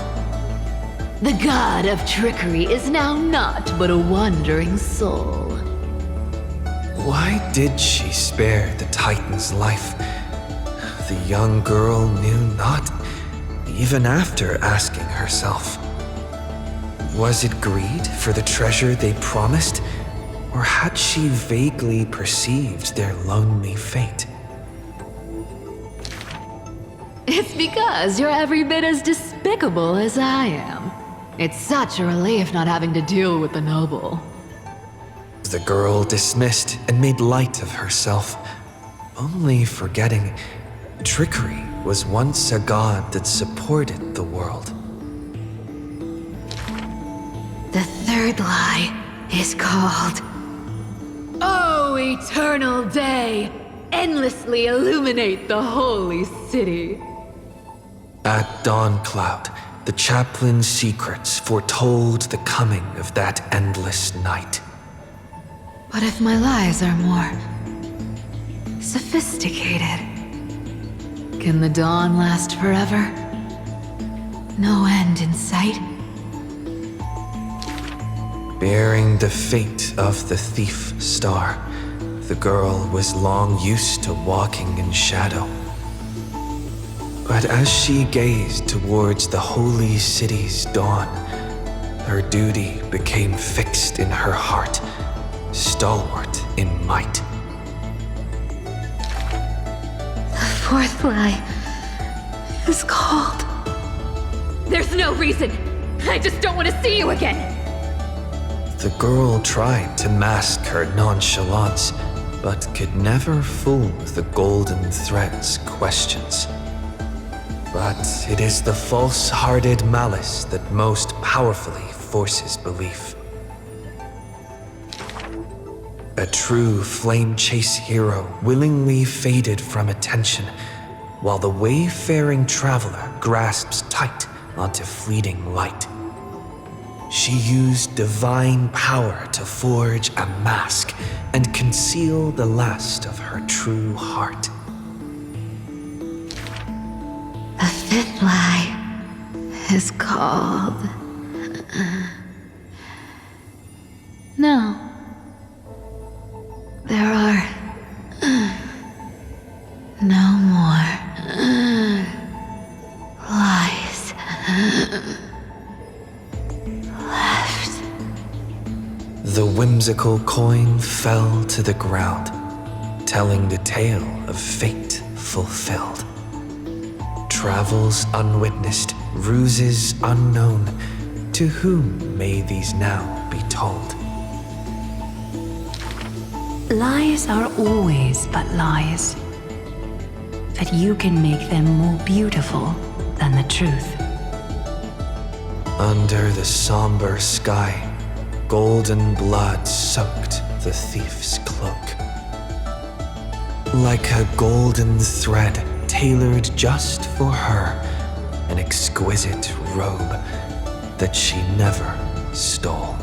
"The god of trickery is now not but a wandering soul." Why did she spare the Titan's life? The young girl knew not, even after asking herself. Was it greed for the treasure they promised, or had she vaguely perceived their lonely fate? It's because you're every bit as despicable as I am. It's such a relief not having to deal with the noble. The girl dismissed and made light of herself, only forgetting trickery was once a god that supported the world. The third third lie is called... Oh, eternal day! Endlessly illuminate the holy city. At Dawncloud, the chaplain's secrets foretold the coming of that endless night. But if my lies are more sophisticated, can the dawn last forever? No end in sight? Bearing the fate of the thief star, the girl was long used to walking in shadow. But as she gazed towards the holy city's dawn, her duty became fixed in her heart, stalwart in might. The fourth lie is called... There's no reason! I just don't want to see you again! The girl tried to mask her nonchalance, but could never fool the golden thread's questions. But it is the false-hearted malice that most powerfully forces belief. A true flame-chase hero willingly faded from attention, while the wayfaring traveler grasps tight onto fleeting light. She used divine power to forge a mask and conceal the last of her true heart. The fifth lie is called... No. There are... no more... lies... left. The whimsical coin fell to the ground, telling the tale of fate fulfilled. Travels unwitnessed, ruses unknown, to whom may these now be told? Lies are always but lies, but you can make them more beautiful than the truth. Under the somber sky, golden blood soaked the thief's cloak. Like a golden thread tailored just for her, an exquisite robe that she never stole.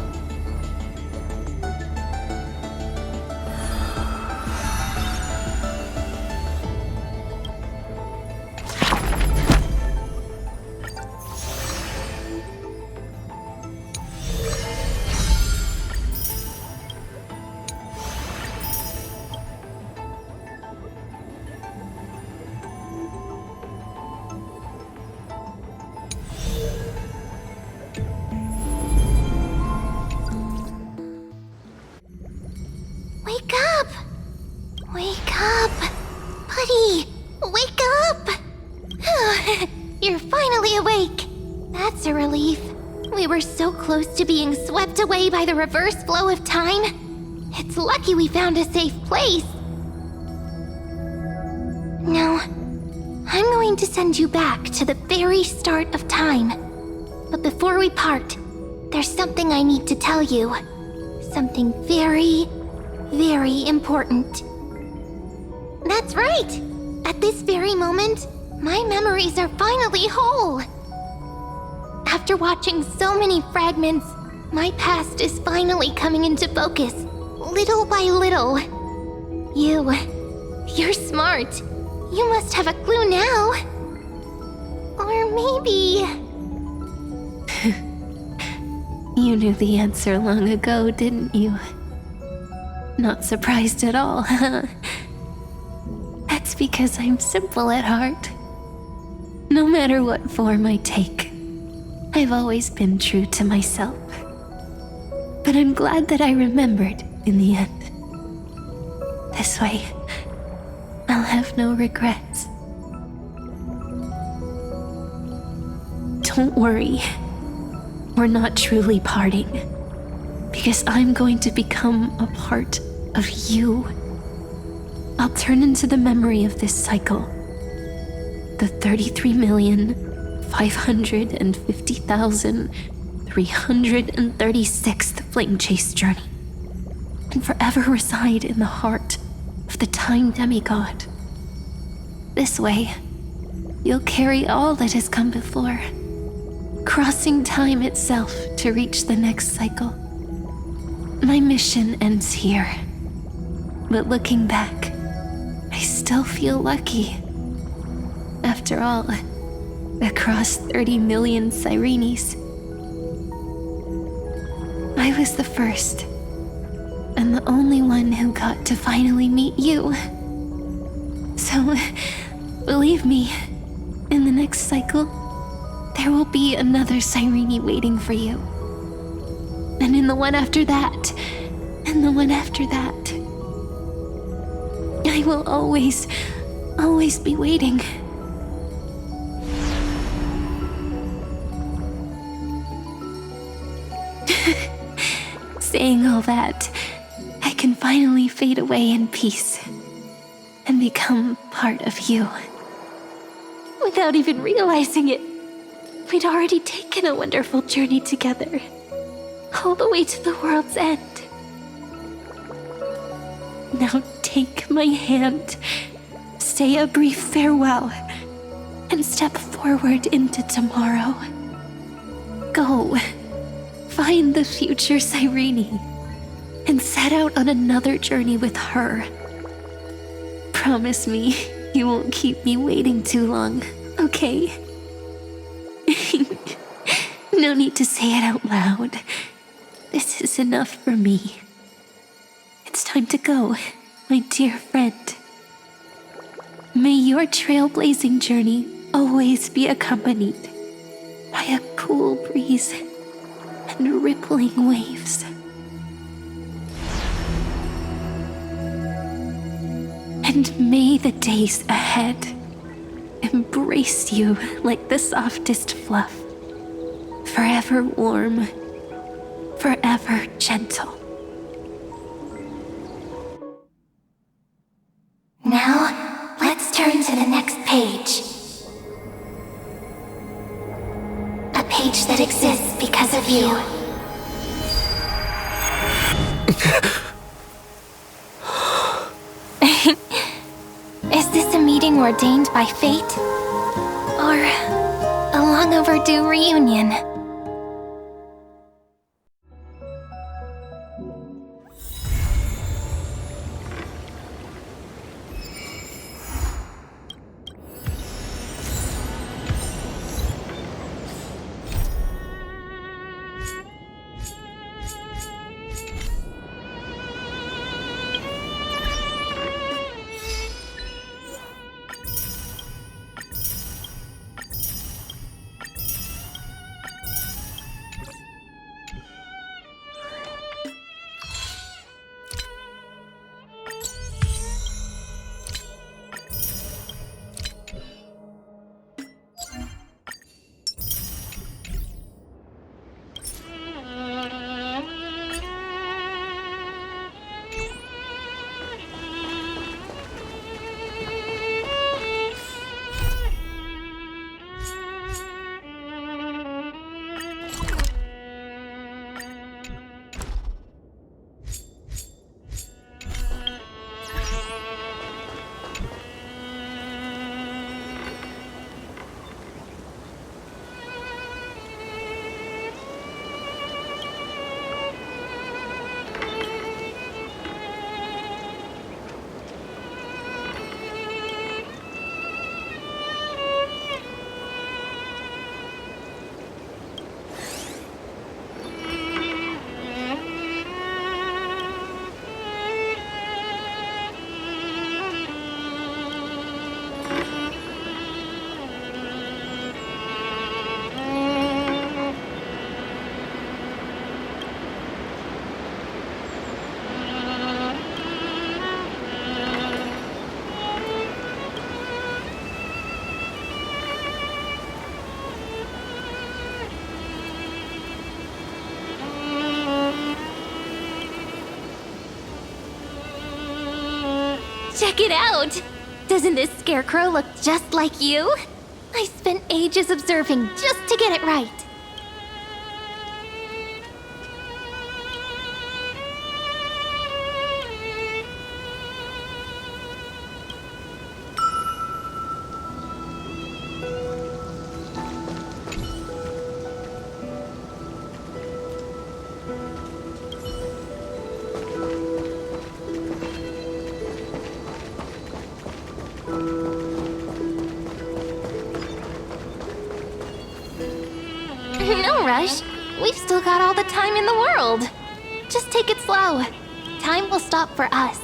Wake up! Wake up! Buddy! Wake up! You're finally awake! That's a relief. We were so close to being swept away by the reverse flow of time. It's lucky we found a safe place. Now, I'm going to send you back to the very start of time. But before we part, there's something I need to tell you. Something very, very important. That's right! At this very moment, my memories are finally whole. After watching so many fragments, my past is finally coming into focus, little by little. You're smart. You must have a clue now. Or maybe... You knew the answer long ago, didn't you? Not surprised at all, huh? That's because I'm simple at heart. No matter what form I take, I've always been true to myself. But I'm glad that I remembered in the end. This way, I'll have no regrets. Don't worry. We're not truly parting. Because I'm going to become a part of you. I'll turn into the memory of this cycle. The 336th Flame Chase journey, and forever reside in the heart of the Time Demigod. This way, you'll carry all that has come before, crossing time itself to reach the next cycle. My mission ends here, but looking back, I still feel lucky. After all, across 30 million Cyrenes, I was the first, and the only one who got to finally meet you. So, believe me, in the next cycle, there will be another Cyrene waiting for you. And in the one after that, and the one after that. I will always be waiting. Saying all that, I can finally fade away in peace and become part of you. Without even realizing it, we'd already taken a wonderful journey together, all the way to the world's end. Now take my hand, say a brief farewell, and step forward into tomorrow. Go, find the future Cyrene, and set out on another journey with her. Promise me you won't keep me waiting too long, okay? No need to say it out loud. This is enough for me. It's time to go, my dear friend. May your trailblazing journey always be accompanied by a cool breeze and rippling waves. And may the days ahead embrace you like the softest fluff, forever warm, forever gentle. Now, let's turn to the next page. A page that exists because of you. Is this a meeting ordained by fate? Or a long overdue reunion? Check it out! Doesn't this scarecrow look just like you? I spent ages observing just to get it right. We've still got all the time in the world. Just take it slow. Time will stop for us.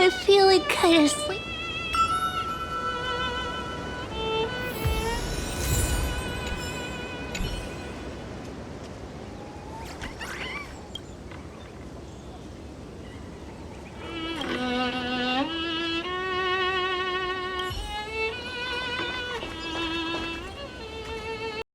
I'm feeling kind of sleepy.